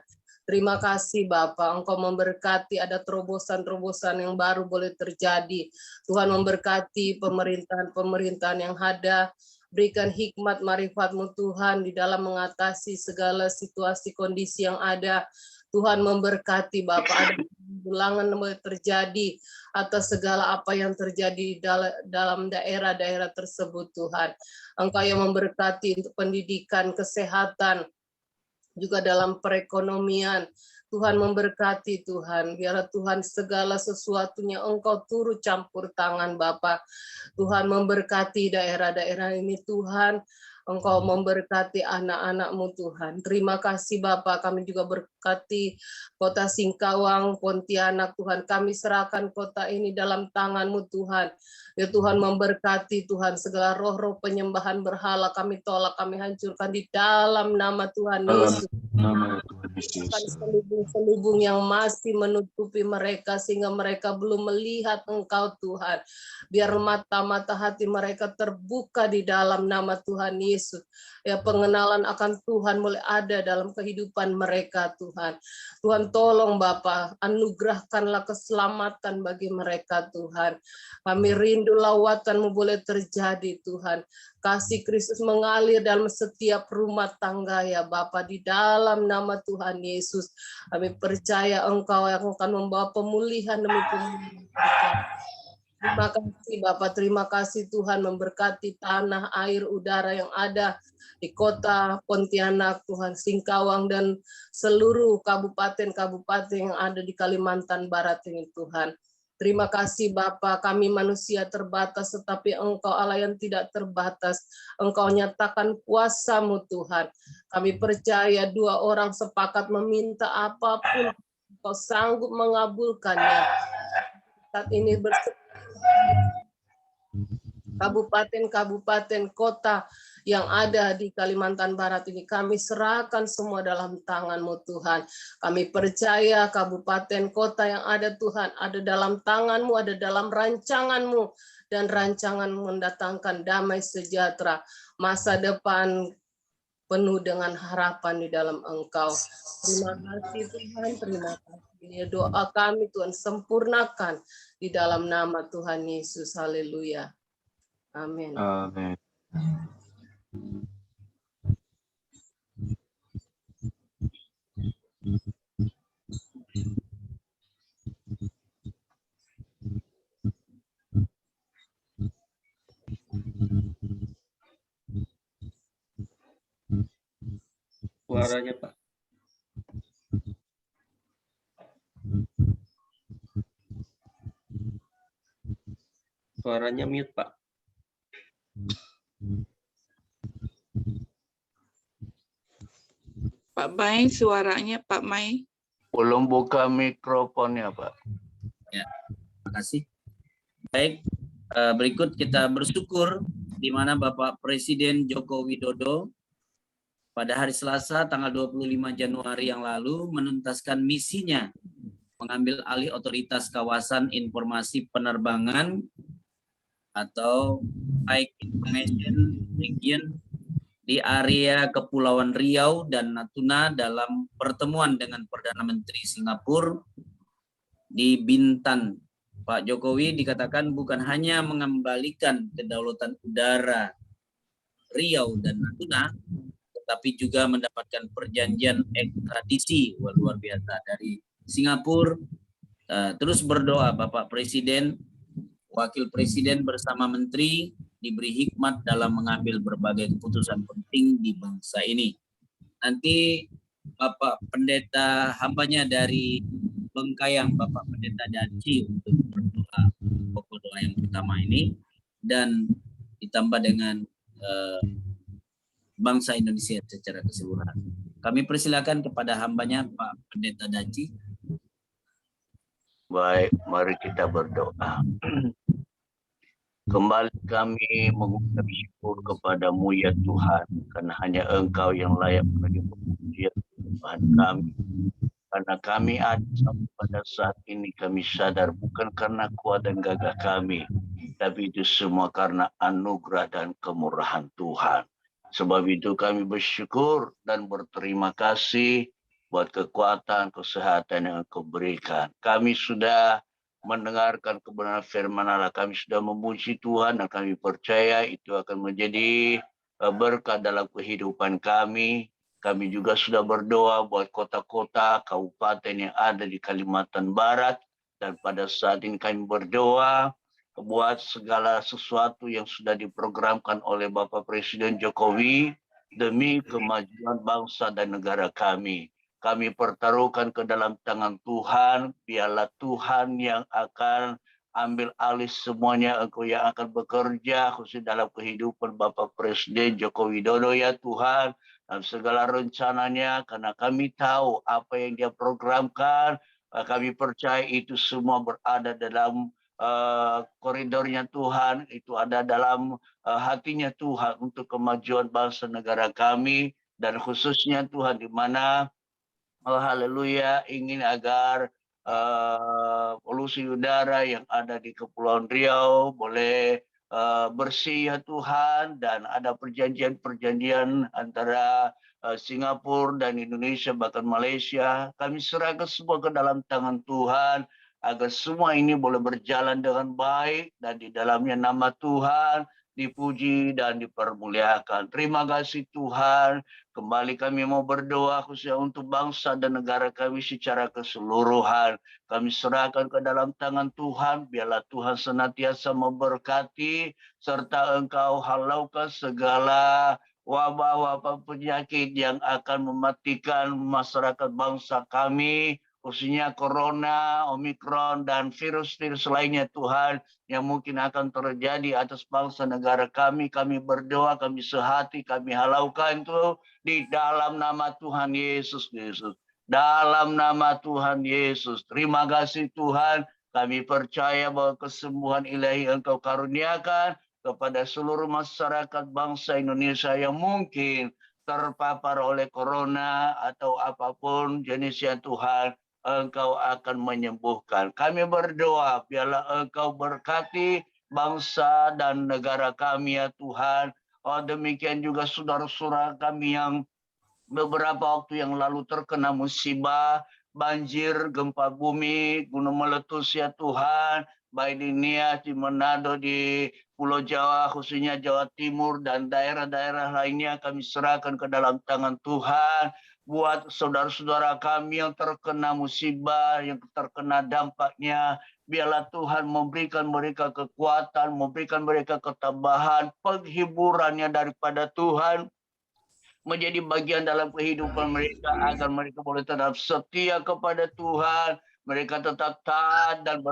Speaker 4: Terima kasih Bapak, Engkau memberkati, ada terobosan-terobosan yang baru boleh terjadi. Tuhan memberkati pemerintahan-pemerintahan yang ada, berikan hikmat marifat-Mu Tuhan di dalam mengatasi segala situasi kondisi yang ada. Tuhan memberkati Bapak, ada ulangan boleh terjadi atas segala apa yang terjadi dalam daerah-daerah tersebut Tuhan. Engkau yang memberkati untuk pendidikan, kesehatan, juga dalam perekonomian. Tuhan memberkati Tuhan, biarlah Tuhan segala sesuatunya Engkau turut campur tangan Bapa. Tuhan memberkati daerah-daerah ini Tuhan, Engkau memberkati anak-anak-Mu Tuhan. Terima kasih Bapa, kami juga berkati Kota Singkawang, Pontianak Tuhan. Kami serahkan kota ini dalam tangan-Mu Tuhan. Ya Tuhan memberkati Tuhan, segala roh-roh penyembahan berhala kami tolak, kami hancurkan di dalam nama Tuhan Yesus. Selubung-selubung yang masih menutupi mereka sehingga mereka belum melihat Engkau Tuhan. Biar mata-mata hati mereka terbuka di dalam nama Tuhan Yesus. Ya, pengenalan akan Tuhan mulai ada dalam kehidupan mereka Tuhan. Tuhan tolong Bapa, anugerahkanlah keselamatan bagi mereka Tuhan. Kami rindu lawatan-Mu boleh terjadi Tuhan. Kasih Kristus mengalir dalam setiap rumah tangga ya Bapa, di dalam nama Tuhan Yesus. Kami percaya Engkau yang akan membawa pemulihan demi pemulihan. Terima kasih Bapak, terima kasih Tuhan memberkati tanah, air, udara yang ada di kota Pontianak, Tuhan, Singkawang, dan seluruh kabupaten-kabupaten yang ada di Kalimantan Barat ini Tuhan. Terima kasih Bapa, kami manusia terbatas, tetapi Engkau Allah yang tidak terbatas. Engkau nyatakan kuasa-Mu Tuhan. Kami percaya 2 orang sepakat meminta apapun, Engkau sanggup mengabulkannya. Saat ini kabupaten-kabupaten kota yang ada di Kalimantan Barat ini kami serahkan semua dalam tangan-Mu Tuhan. Kami percaya kabupaten kota yang ada Tuhan ada dalam tangan-Mu, ada dalam rancangan-Mu, dan rancangan mendatangkan damai sejahtera, masa depan penuh dengan harapan di dalam Engkau. Terima kasih Tuhan, terima kasih. Doa kami Tuhan sempurnakan di dalam nama Tuhan Yesus. Haleluya. Amin.
Speaker 5: Amin.
Speaker 2: Suaranya Pak. Suaranya mute Pak.
Speaker 6: Pak Mai, suaranya Pak Mai.
Speaker 5: Belum buka mikrofonnya, Pak.
Speaker 1: Ya, terima kasih. Baik, berikut kita bersyukur di mana Bapak Presiden Joko Widodo pada hari Selasa tanggal 25 Januari yang lalu menuntaskan misinya mengambil alih otoritas kawasan informasi penerbangan atau High Information Region di area Kepulauan Riau dan Natuna dalam pertemuan dengan Perdana Menteri Singapura di Bintan. Pak Jokowi dikatakan bukan hanya mengembalikan kedaulatan udara Riau dan Natuna, tetapi juga mendapatkan perjanjian ekstradisi luar biasa dari Singapura. Terus berdoa Bapak Presiden, Wakil Presiden bersama Menteri diberi hikmat dalam mengambil berbagai keputusan penting di bangsa ini. Nanti Bapak Pendeta hambanya dari Bengkayang, Bapak Pendeta Daci untuk berdoa pokok doa yang pertama ini, dan ditambah dengan bangsa Indonesia secara keseluruhan. Kami persilakan kepada hambanya Pak Pendeta Daci.
Speaker 5: Baik, mari kita berdoa. Kembali kami mengucap syukur kepadamu ya Tuhan, karena hanya Engkau yang layak bagi pujian Tuhan kami. Karena kami ada sampai pada saat ini, kami sadar bukan karena kuat dan gagah kami, tapi itu semua karena anugerah dan kemurahan Tuhan. Sebab itu kami bersyukur dan berterima kasih buat kekuatan, kesehatan yang Engkau berikan. Kami sudah mendengarkan kebenaran firman Allah, kami sudah memuji Tuhan dan kami percaya itu akan menjadi berkat dalam kehidupan kami. Kami juga sudah berdoa buat kota-kota, kabupaten yang ada di Kalimantan Barat, dan pada saat ini kami berdoa buat segala sesuatu yang sudah diprogramkan oleh Bapak Presiden Jokowi demi kemajuan bangsa dan negara kami. Kami pertaruhkan ke dalam tangan Tuhan, biarlah Tuhan yang akan ambil alih semuanya, Engkau yang akan bekerja khusus dalam kehidupan Bapak Presiden Joko Widodo ya Tuhan, dalam segala rencananya, karena kami tahu apa yang dia programkan, kami percaya itu semua berada dalam koridornya Tuhan, itu ada dalam hatinya Tuhan untuk kemajuan bangsa negara kami, dan khususnya Tuhan di mana haleluya, ingin agar polusi udara yang ada di Kepulauan Riau boleh bersih ya Tuhan, dan ada perjanjian-perjanjian antara Singapura dan Indonesia bahkan Malaysia. Kami serahkan semua ke dalam tangan Tuhan agar semua ini boleh berjalan dengan baik dan di dalamnya nama Tuhan dipuji dan dipermuliakan. Terima kasih Tuhan. Kembali kami mau berdoa khususnya untuk bangsa dan negara kami secara keseluruhan. Kami serahkan ke dalam tangan Tuhan, biarlah Tuhan senantiasa memberkati, serta Engkau halaukan segala wabah-wabah penyakit yang akan mematikan masyarakat bangsa kami, khususnya corona, omikron, dan virus-virus lainnya Tuhan, yang mungkin akan terjadi atas bangsa negara kami. Kami berdoa, kami sehati, kami halaukan itu di dalam nama Tuhan Yesus Kristus. Dalam nama Tuhan Yesus. Terima kasih Tuhan. Kami percaya bahwa kesembuhan ilahi Engkau karuniakan kepada seluruh masyarakat bangsa Indonesia yang mungkin terpapar oleh corona atau apapun jenisnya Tuhan. Engkau akan menyembuhkan. Kami berdoa, biarlah Engkau berkati bangsa dan negara kami ya Tuhan. Oh, demikian juga saudara-saudara kami yang beberapa waktu yang lalu terkena musibah, banjir, gempa bumi, gunung meletus ya Tuhan, baik di Nias, di Manado, di Pulau Jawa, khususnya Jawa Timur, dan daerah-daerah lainnya kami serahkan ke dalam tangan Tuhan. Buat saudara-saudara kami yang terkena musibah, yang terkena dampaknya, biarlah Tuhan memberikan mereka kekuatan, memberikan mereka ketabahan, penghiburannya daripada Tuhan, menjadi bagian dalam kehidupan mereka agar mereka boleh tetap setia kepada Tuhan, mereka tetap taat dan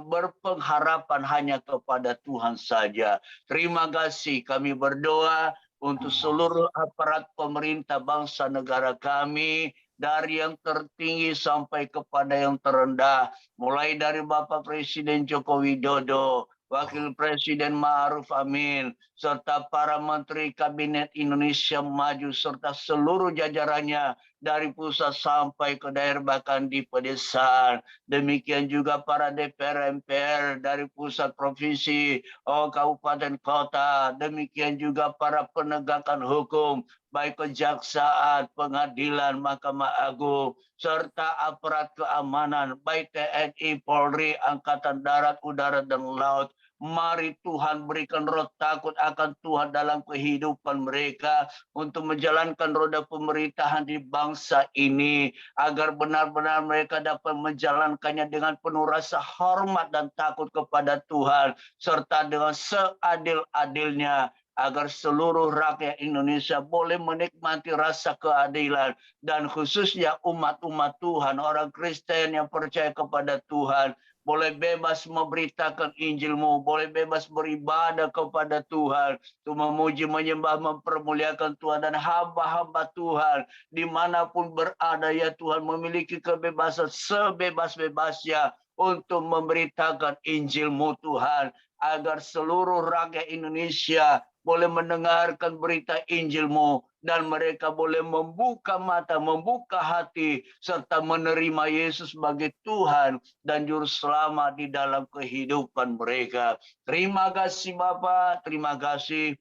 Speaker 5: berpengharapan hanya kepada Tuhan saja. Terima kasih, kami berdoa untuk seluruh aparat pemerintah bangsa negara kami, dari yang tertinggi sampai kepada yang terendah, mulai dari Bapak Presiden Joko Widodo, Wakil Presiden Ma'ruf Amin, serta para Menteri Kabinet Indonesia Maju, serta seluruh jajarannya dari pusat sampai ke daerah bahkan di pedesaan. Demikian juga para DPR MPR dari pusat provinsi, kabupaten kota. Demikian juga para penegakan hukum, baik kejaksaan, pengadilan, Mahkamah Agung, serta aparat keamanan, baik TNI, Polri, Angkatan Darat, Udara, dan Laut. Mari Tuhan berikan roh takut akan Tuhan dalam kehidupan mereka untuk menjalankan roda pemerintahan di bangsa ini, agar benar-benar mereka dapat menjalankannya dengan penuh rasa hormat dan takut kepada Tuhan, serta dengan seadil-adilnya, agar seluruh rakyat Indonesia boleh menikmati rasa keadilan, dan khususnya umat-umat Tuhan, orang Kristen yang percaya kepada Tuhan, boleh bebas memberitakan Injil-Mu, boleh bebas beribadah kepada Tuhan, untuk memuji, menyembah, mempermuliakan Tuhan, dan hamba-hamba Tuhan dimanapun berada ya Tuhan memiliki kebebasan sebebas-bebasnya untuk memberitakan Injil-Mu Tuhan, agar seluruh rakyat Indonesia boleh mendengarkan berita Injil-Mu, dan mereka boleh membuka mata, membuka hati, serta menerima Yesus sebagai Tuhan dan Juru Selamat di dalam kehidupan mereka. Terima kasih Bapa, terima kasih.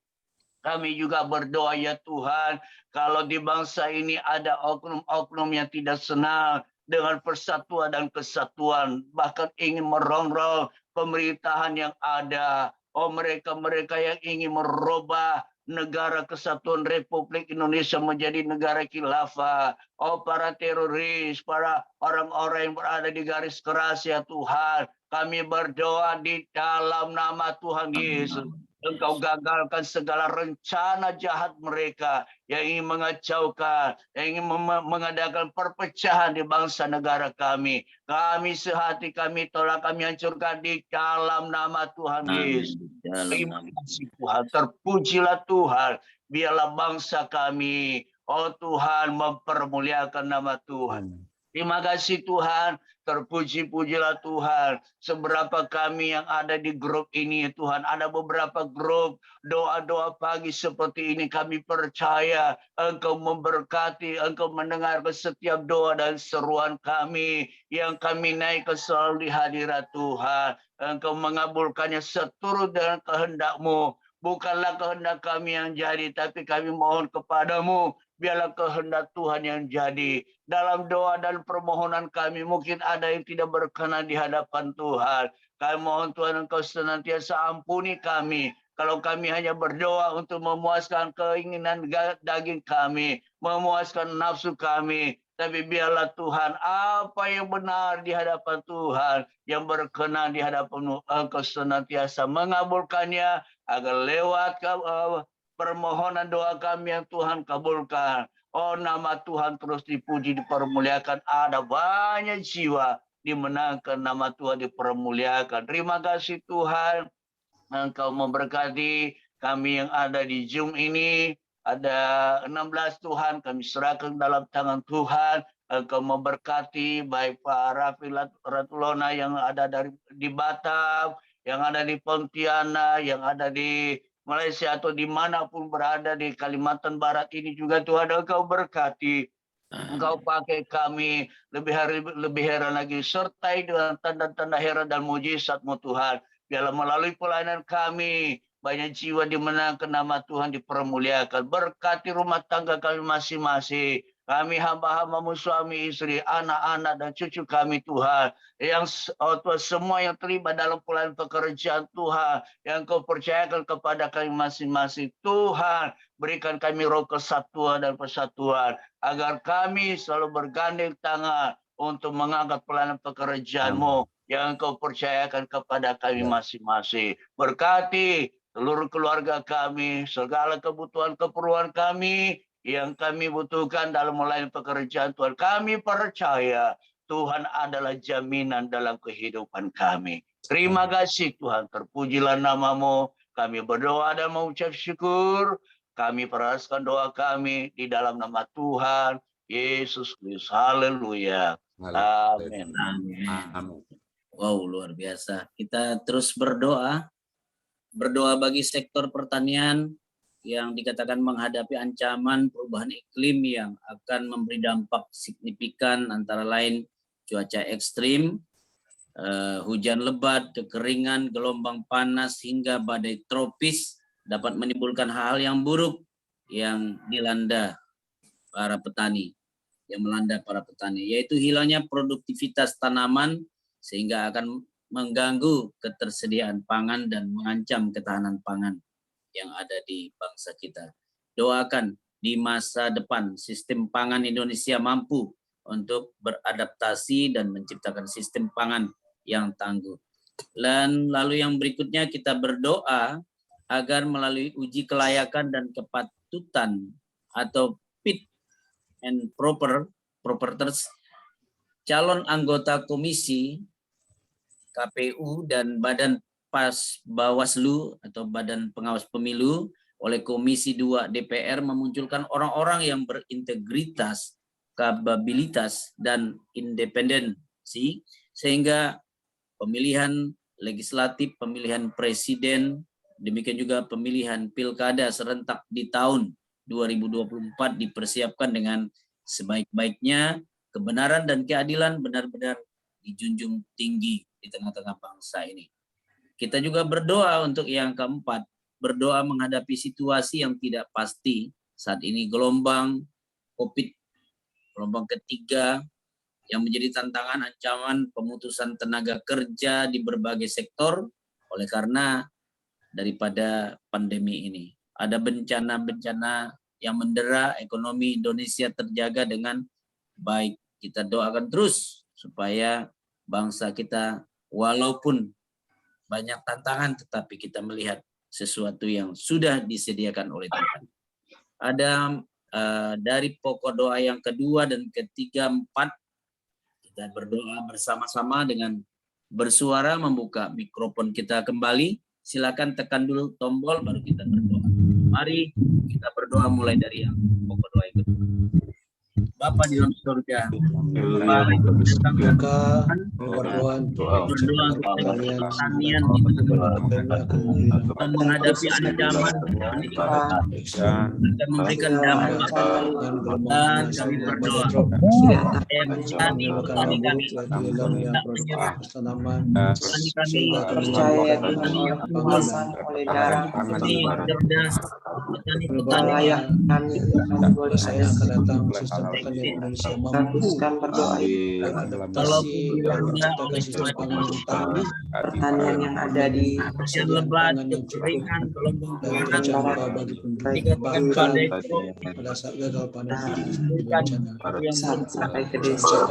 Speaker 5: Kami juga berdoa ya Tuhan, kalau di bangsa ini ada oknum-oknum yang tidak senang dengan persatuan dan kesatuan, bahkan ingin merongrong pemerintahan yang ada. Oh, mereka-mereka yang ingin merubah negara kesatuan Republik Indonesia menjadi negara khilafah. Oh, para teroris, para orang-orang yang berada di garis keras ya Tuhan, kami berdoa di dalam nama Tuhan Yesus. Engkau gagalkan segala rencana jahat mereka yang ingin mengacaukan, yang ingin mengadakan perpecahan di bangsa negara kami. Kami sehati, kami tolak, kami hancurkan di dalam nama Tuhan Yesus. Terima kasih Tuhan, terpujilah Tuhan. Biarlah bangsa kami, oh Tuhan, mempermuliakan nama Tuhan. Terima kasih Tuhan, terpuji-pujilah Tuhan. Seberapa kami yang ada di grup ini Tuhan, ada beberapa grup doa-doa pagi seperti ini, kami percaya Engkau memberkati, Engkau mendengar setiap doa dan seruan kami yang kami naik selalu di hadirat Tuhan. Engkau mengabulkannya seturut dengan kehendak-Mu. Bukanlah kehendak kami yang jadi, tapi kami mohon kepadamu, biarlah kehendak Tuhan yang jadi. Dalam doa dan permohonan kami, mungkin ada yang tidak berkenan di hadapan Tuhan. Kami mohon Tuhan Engkau senantiasa ampuni kami. Kalau kami hanya berdoa untuk memuaskan keinginan daging kami, memuaskan nafsu kami, tapi biarlah Tuhan, apa yang benar di hadapan Tuhan, yang berkenan di hadapan Engkau senantiasa mengabulkannya, agar lewat permohonan doa kami yang Tuhan kabulkan. Oh, nama Tuhan terus dipuji, dipermuliakan. Ada banyak jiwa dimenangkan, nama Tuhan dipermuliakan. Terima kasih Tuhan, Engkau memberkati kami yang ada di Zoom ini. Ada 16 Tuhan, kami serahkan dalam tangan Tuhan. Engkau memberkati baik Pak Raffi Ratulona yang ada di Batam, yang ada di Pontianak, yang ada di Malaysia atau dimanapun berada di Kalimantan Barat ini juga Tuhan, Engkau berkati. Engkau pakai kami lebih heran lagi, sertai dengan tanda-tanda heran dan mujizat-Mu Tuhan. Biarlah melalui pelayanan kami, banyak jiwa dimenangkan, nama Tuhan dipermuliakan. Berkati rumah tangga kami masing-masing. Kami hamba-hambamu, suami, istri, anak-anak, dan cucu kami Tuhan. Yang Tuhan, semua yang terlibat dalam pelayanan pekerjaan Tuhan, yang Kau percayakan kepada kami masing-masing. Tuhan, berikan kami roh kesatuan dan persatuan, agar kami selalu bergandeng tangan untuk mengangkat pelayanan pekerjaan-Mu yang Kau percayakan kepada kami masing-masing. Berkati seluruh keluarga kami, segala kebutuhan keperluan kami yang kami butuhkan dalam melayani pekerjaan Tuhan. Kami percaya Tuhan adalah jaminan dalam kehidupan kami. Terima kasih Tuhan, terpujilah nama-Mu. Kami berdoa dan mengucap syukur. Kami peraskan doa kami di dalam nama Tuhan Yesus Kristus. Haleluya. Amin.
Speaker 1: Amin. Wow, luar biasa. Kita terus berdoa bagi sektor pertanian yang dikatakan menghadapi ancaman perubahan iklim yang akan memberi dampak signifikan, antara lain cuaca ekstrim, hujan lebat, kekeringan, gelombang panas, hingga badai tropis dapat menimbulkan hal-hal yang buruk yang melanda para petani, yaitu hilangnya produktivitas tanaman sehingga akan mengganggu ketersediaan pangan dan mengancam ketahanan pangan yang ada di bangsa kita. Doakan di masa depan sistem pangan Indonesia mampu untuk beradaptasi dan menciptakan sistem pangan yang tangguh. Dan lalu yang berikutnya kita berdoa agar melalui uji kelayakan dan kepatutan atau fit and properties, calon anggota komisi KPU dan Badan Bawaslu atau Badan Pengawas Pemilu oleh Komisi 2 DPR memunculkan orang-orang yang berintegritas, kapabilitas, dan independensi, sehingga pemilihan legislatif, pemilihan presiden, demikian juga pemilihan pilkada serentak di tahun 2024 dipersiapkan dengan sebaik-baiknya. Kebenaran dan keadilan benar-benar dijunjung tinggi di tengah-tengah bangsa ini. Kita juga berdoa untuk yang keempat, berdoa menghadapi situasi yang tidak pasti saat ini, gelombang COVID, gelombang ketiga yang menjadi tantangan, ancaman pemutusan tenaga kerja di berbagai sektor oleh karena daripada pandemi ini. Ada bencana-bencana yang mendera ekonomi Indonesia terjaga dengan baik. Kita doakan terus supaya bangsa kita walaupun banyak tantangan, tetapi kita melihat sesuatu yang sudah disediakan oleh Tuhan. Ada dari pokok doa yang kedua dan ketiga, 4, kita berdoa bersama-sama dengan bersuara, membuka mikrofon kita kembali. Silakan tekan dulu tombol, baru kita berdoa. Mari kita berdoa mulai dari yang pokok doa yang kedua. Bapa di dalam surga, berdoa pertanian dan menghadapi ancaman dan memberikan dampak, dan kami berdoa petani kami percaya oleh darah petani cerdas, petani yang teruskan berdoa pertanian yang ada di lebat, kekeringan, gelombang sampai ke desa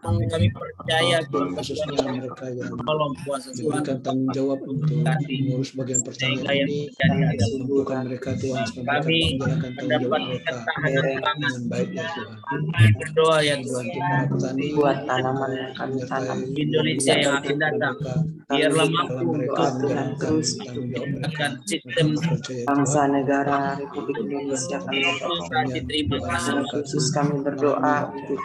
Speaker 1: panen kami percaya khususnya mereka yang diberikan tanggung jawab untuk mengurus bagian pertanian ini, bukan mereka Tuhan, kami mendapat ketahanan dengan baik ya Tuhan. Berdoa ya Tuhan buat tanaman yang kami tanam di Indonesia yang akan datang, biarlah mampu Tuhan terus akan sistem bangsa negara Republik Indonesia kami khusus kami berdoa untuk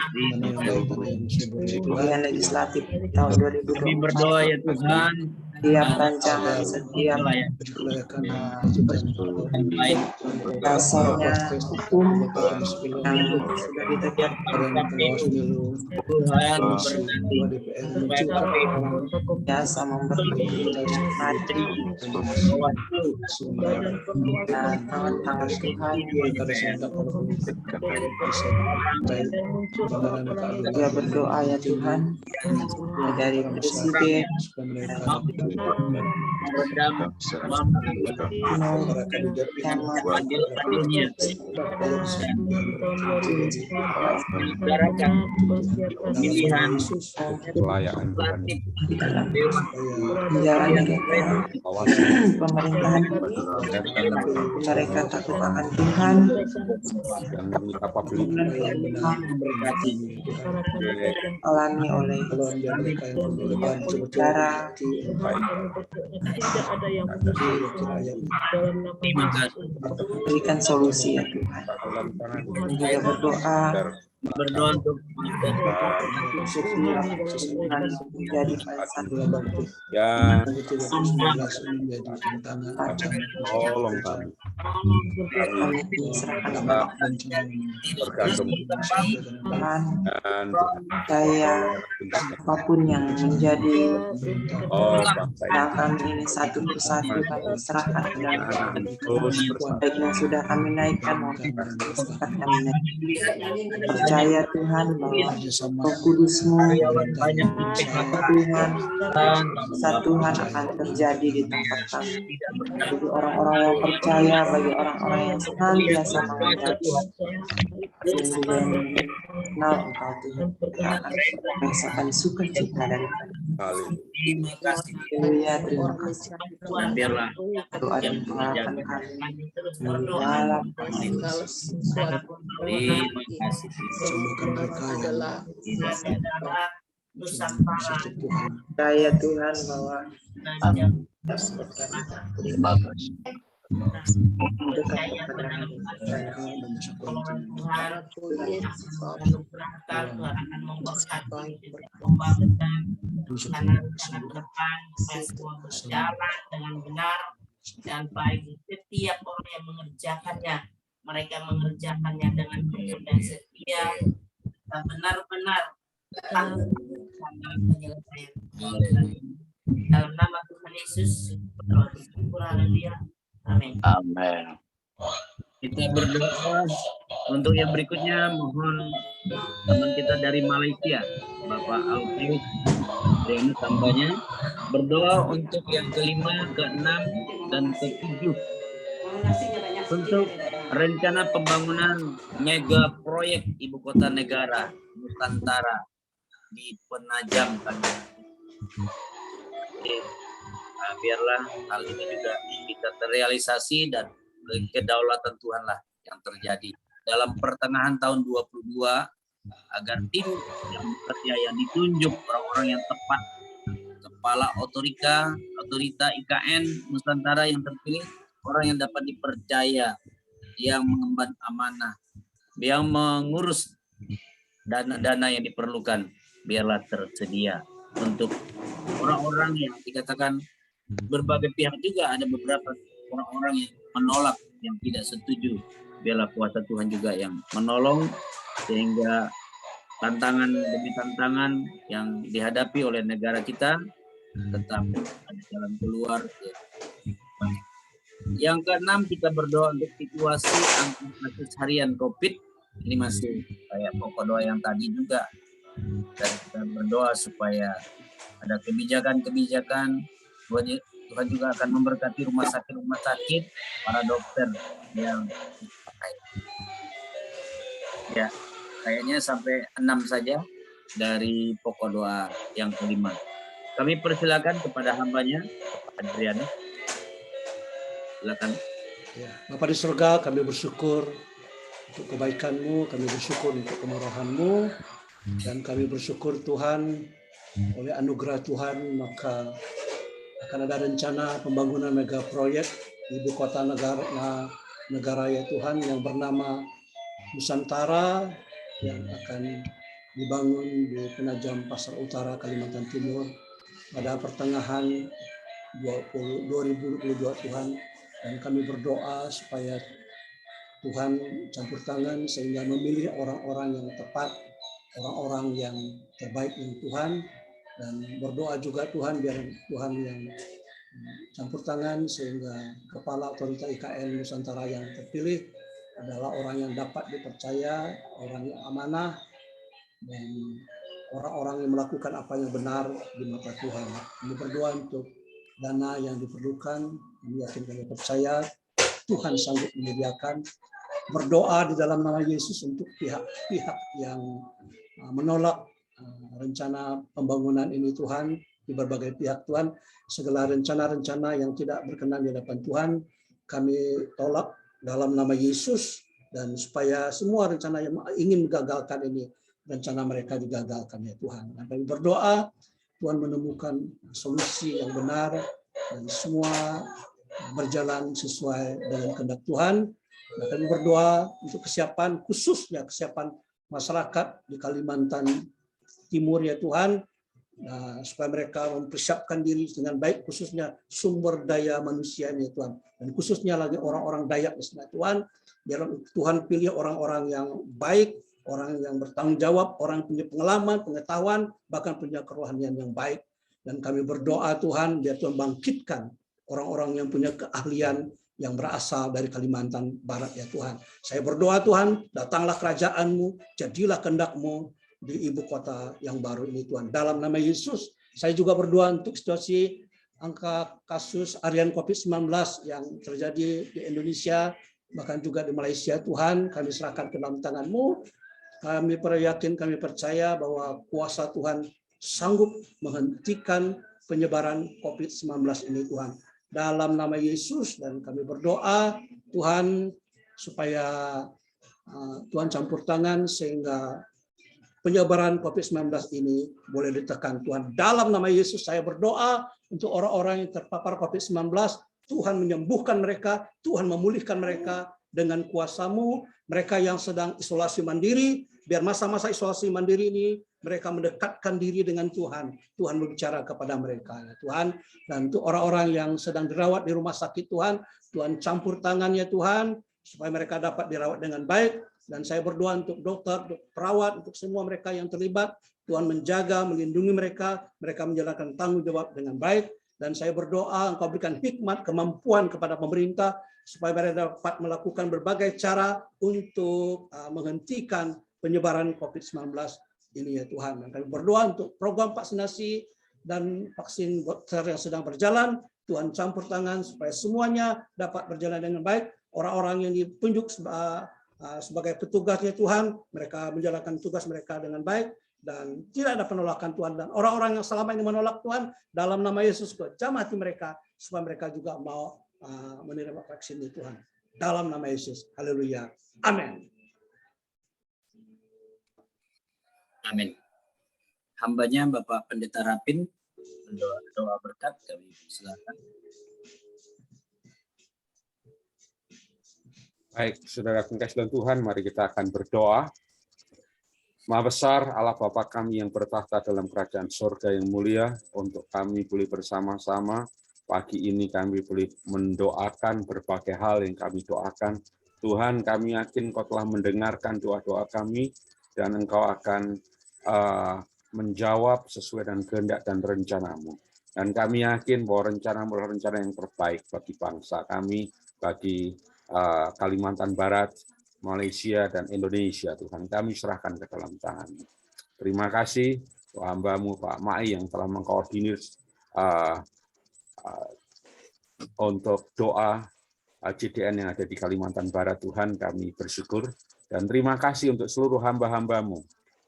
Speaker 1: pemilihan legislatif tahun 2024. Kami berdoa ya Tuhan,
Speaker 7: setiap rancangan, setiap
Speaker 1: baik
Speaker 7: dasarnya hukum yang sudah ditetapkan
Speaker 1: Tuhan memberkati supaya kami
Speaker 7: biasa memberi hati dan tangan-tangan Tuhan juga berdoa ya Tuhan dari presiden
Speaker 1: meredam adil-adilnya menyelenggarakan pemilihan
Speaker 3: Kelayaan Tuhan.
Speaker 7: pemerintahan mereka takut akan Tuhan
Speaker 3: Dan kami kapabilitas
Speaker 7: alami oleh cara
Speaker 1: terima kasih
Speaker 7: berikan solusi ya Tuhan. Juga berdoa
Speaker 1: berdoa untuk
Speaker 7: dan menjadi satu
Speaker 3: yang
Speaker 7: kami
Speaker 3: tolong kami
Speaker 7: serahkan
Speaker 3: bergantung
Speaker 7: Tuhan
Speaker 3: dan
Speaker 7: saya apapun yang menjadi
Speaker 3: bangsa
Speaker 7: yang kami ini satu persatu kami serahkan ke dalam Tuhan.
Speaker 3: terus bersama.
Speaker 7: Baik yang sudah kami naikkan maupun yang sempat kami naikkan. Percaya Tuhan bahwa Roh Kudus-Mu Tuhan Tuhan akan terjadi di tempat kami. Bagi orang-orang yang percaya, bagi orang-orang yang senantiasa mengandalkan dan juga yang mengenal Engkau Tuhan, kita akan merasakan sukacita dari
Speaker 1: terima kasih
Speaker 7: Haleluya, terima kasih.
Speaker 1: dan biarlah
Speaker 7: Doa dan pengharapan kami melalui dalam nama Yesus.
Speaker 1: terima kasih
Speaker 4: adalah
Speaker 7: Percaya Tuhan bahwa
Speaker 5: Terima kasih.
Speaker 7: dekat kepada
Speaker 8: berjalan dengan benar dan baik. Setiap orang yang mengerjakannya, mereka mengerjakannya dengan jujur dan setia dan benar-benar penyelesaian. Dalam nama Tuhan Yesus, haleluya. Amin.
Speaker 5: Amin.
Speaker 1: kita berdoa untuk yang berikutnya. Mohon teman kita dari Malaysia Bapak Alfius Rianu tambahnya berdoa untuk yang kelima, keenam dan ketujuh untuk rencana pembangunan mega proyek ibu kota negara Nusantara di Penajam biarlah hal ini juga bisa terrealisasi dan kedaulatan Tuhanlah yang terjadi dalam pertengahan tahun 22 agar tim yang bekerja yang ditunjuk orang-orang yang tepat, kepala otorita IKN Nusantara yang terpilih, orang yang dapat dipercaya, yang mengemban amanah, yang mengurus dana-dana yang diperlukan, biarlah tersedia untuk orang-orang yang dikatakan berbagai pihak juga, ada beberapa orang-orang yang menolak, yang tidak setuju. Biarlah kuasa Tuhan juga yang menolong sehingga tantangan demi tantangan yang dihadapi oleh negara kita tetap ada jalan keluar. Yang keenam, kita berdoa untuk situasi angka kasus harian COVID. Ini masih kayak pokok doa yang tadi juga. Dan kita berdoa supaya ada kebijakan-kebijakan. Tuhan juga akan memberkati rumah sakit, para dokter yang ya, kayaknya sampai 6 saja dari pokok doa yang kelima. Kami persilakan kepada hambanya, Adriana. Silakan.
Speaker 9: Ya, Bapa di surga, kami bersyukur untuk kebaikan-Mu, kami bersyukur untuk kemurahan-Mu, dan kami bersyukur Tuhan, oleh anugerah Tuhan, maka akan ada rencana pembangunan mega proyek ibu kota negara ya Tuhan yang bernama Nusantara yang akan dibangun di Penajam Pasar Utara, Kalimantan Timur pada pertengahan 2022 Tuhan, dan kami berdoa supaya Tuhan campur tangan sehingga memilih orang-orang yang tepat, orang-orang yang terbaik dengan Tuhan, dan berdoa juga Tuhan biar Tuhan yang campur tangan sehingga kepala otorita IKN Nusantara yang terpilih adalah orang yang dapat dipercaya, orang yang amanah, dan orang-orang yang melakukan apa yang benar di mata Tuhan. Kami berdoa untuk dana yang diperlukan, kami yakin kami percaya Tuhan sanggup menyediakan. Berdoa di dalam nama Yesus untuk pihak-pihak yang menolak rencana pembangunan ini Tuhan, di berbagai pihak Tuhan, segala rencana-rencana yang tidak berkenan di hadapan Tuhan, kami tolak dalam nama Yesus, dan supaya semua rencana yang ingin menggagalkan ini, rencana mereka digagalkan ya Tuhan. Dan kami berdoa Tuhan menemukan solusi yang benar dan semua berjalan sesuai dengan kehendak Tuhan. Dan kami berdoa untuk kesiapan, khususnya kesiapan masyarakat di Kalimantan Timur ya Tuhan, supaya mereka mempersiapkan diri dengan baik, khususnya sumber daya manusia ini Tuhan, dan khususnya lagi orang-orang Dayak di sana Tuhan. Biar Tuhan pilih orang-orang yang baik, orang yang bertanggung jawab, orang yang punya pengalaman, pengetahuan, bahkan punya kerohanian yang baik. Dan kami berdoa Tuhan, biar Tuhan bangkitkan orang-orang yang punya keahlian yang berasal dari Kalimantan Barat ya Tuhan. Saya berdoa Tuhan, datanglah kerajaan-Mu, jadilah kehendak-Mu di ibu kota yang baru ini Tuhan. Dalam nama Yesus, saya juga berdoa untuk situasi angka kasus harian COVID-19 yang terjadi di Indonesia, bahkan juga di Malaysia Tuhan. Kami serahkan ke dalam tangan-Mu. Kami yakin, kami percaya bahwa kuasa Tuhan sanggup menghentikan penyebaran COVID-19 ini Tuhan. Dalam nama Yesus, dan kami berdoa Tuhan supaya Tuhan campur tangan sehingga penyebaran COVID-19 ini boleh ditekan Tuhan. Dalam nama Yesus saya berdoa untuk orang-orang yang terpapar COVID-19, Tuhan menyembuhkan mereka, Tuhan memulihkan mereka dengan kuasa-Mu. Mereka yang sedang isolasi mandiri, biar masa-masa isolasi mandiri ini mereka mendekatkan diri dengan Tuhan. Tuhan berbicara kepada mereka ya Tuhan. Dan untuk orang-orang yang sedang dirawat di rumah sakit Tuhan, Tuhan campur tangannya Tuhan, supaya mereka dapat dirawat dengan baik. Dan saya berdoa untuk dokter, untuk perawat, untuk semua mereka yang terlibat, Tuhan menjaga, melindungi mereka, mereka menjalankan tanggung jawab dengan baik. Dan saya berdoa Engkau berikan hikmat, kemampuan kepada pemerintah, supaya mereka dapat melakukan berbagai cara untuk menghentikan penyebaran COVID-19 ini ya Tuhan. Dan kami berdoa untuk program vaksinasi dan vaksin booster yang sedang berjalan, Tuhan campur tangan supaya semuanya dapat berjalan dengan baik. Orang-orang yang ditunjuk sebagai petugasnya Tuhan, mereka menjalankan tugas mereka dengan baik dan tidak ada penolakan Tuhan. Dan orang-orang yang selama ini menolak Tuhan, dalam nama Yesus jamah hati mereka supaya mereka juga mau menerima vaksin ini Tuhan. Dalam nama Yesus, haleluya, amin.
Speaker 1: Amin. Hambanya Bapak Pendeta Rapin, doa berkat kami silakan.
Speaker 3: Baik, saudara kasih Tuhan, mari kita akan berdoa. Maha besar Allah Bapa kami yang bertahta dalam kerajaan surga yang mulia, untuk kami boleh bersama-sama pagi ini kami boleh mendoakan berbagai hal yang kami doakan. Tuhan, kami yakin Kau telah mendengarkan doa-doa kami dan Engkau akan menjawab sesuai dengan kehendak dan rencana-Mu. Dan kami yakin bahwa rencana-Mu adalah rencana yang terbaik bagi bangsa kami, bagi Kalimantan Barat, Malaysia, dan Indonesia. Tuhan, kami serahkan ke dalam tangan-Mu. Terima kasih hamba-Mu Pak Mai yang telah mengkoordinir untuk doa JDN yang ada di Kalimantan Barat. Tuhan, kami bersyukur. Dan terima kasih untuk seluruh hamba-hamba-Mu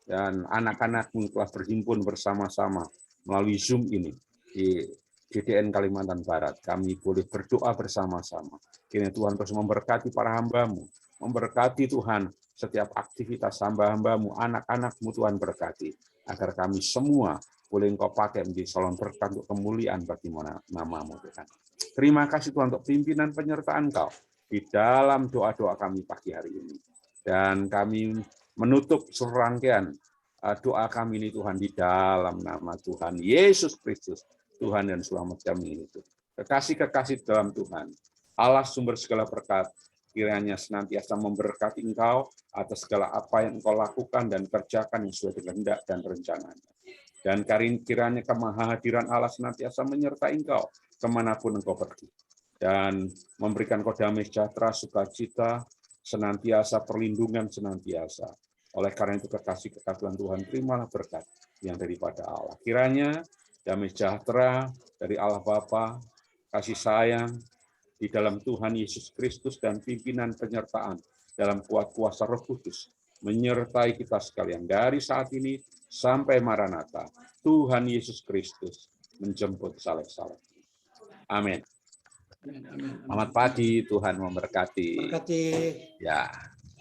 Speaker 3: dan anak-anak-Mu telah berhimpun bersama-sama melalui Zoom ini di JDN Kalimantan Barat. Kami boleh berdoa bersama-sama. Kiranya Tuhan terus memberkati para hamba-Mu, memberkati Tuhan setiap aktivitas hamba-hamba-Mu, anak-anak-Mu Tuhan berkati, agar kami semua boleh Engkau pakai menjadi salon berkat untuk kemuliaan bagi nama-Mu Tuhan. Terima kasih Tuhan untuk pimpinan penyertaan Engkau di dalam doa-doa kami pagi hari ini. Dan kami menutup serangkaian doa kami ini Tuhan di dalam nama Tuhan Yesus Kristus, Tuhan dan Selamat kami ini. Kekasih-kekasih dalam Tuhan, Allah sumber segala berkat, kiranya senantiasa memberkati engkau atas segala apa yang engkau lakukan dan kerjakan yang sesuai dengan kehendak dan rencananya. Dan kiranya kemahadiran Allah senantiasa menyertai engkau kemanapun engkau pergi. Dan memberikan kau damai sejahtera, sukacita, senantiasa perlindungan senantiasa. Oleh karena itu kekasih-kekasih Tuhan, terimalah berkat yang daripada Allah. Kiranya damai sejahtera dari Allah Bapa, kasih sayang di dalam Tuhan Yesus Kristus dan pimpinan penyertaan dalam kuat kuasa Roh Kudus menyertai kita sekalian dari saat ini sampai Maranatha. Tuhan Yesus Kristus menjemput saleh-saleh. Amin. Selamat pagi, Tuhan memberkati.
Speaker 9: Berkati.
Speaker 3: Ya.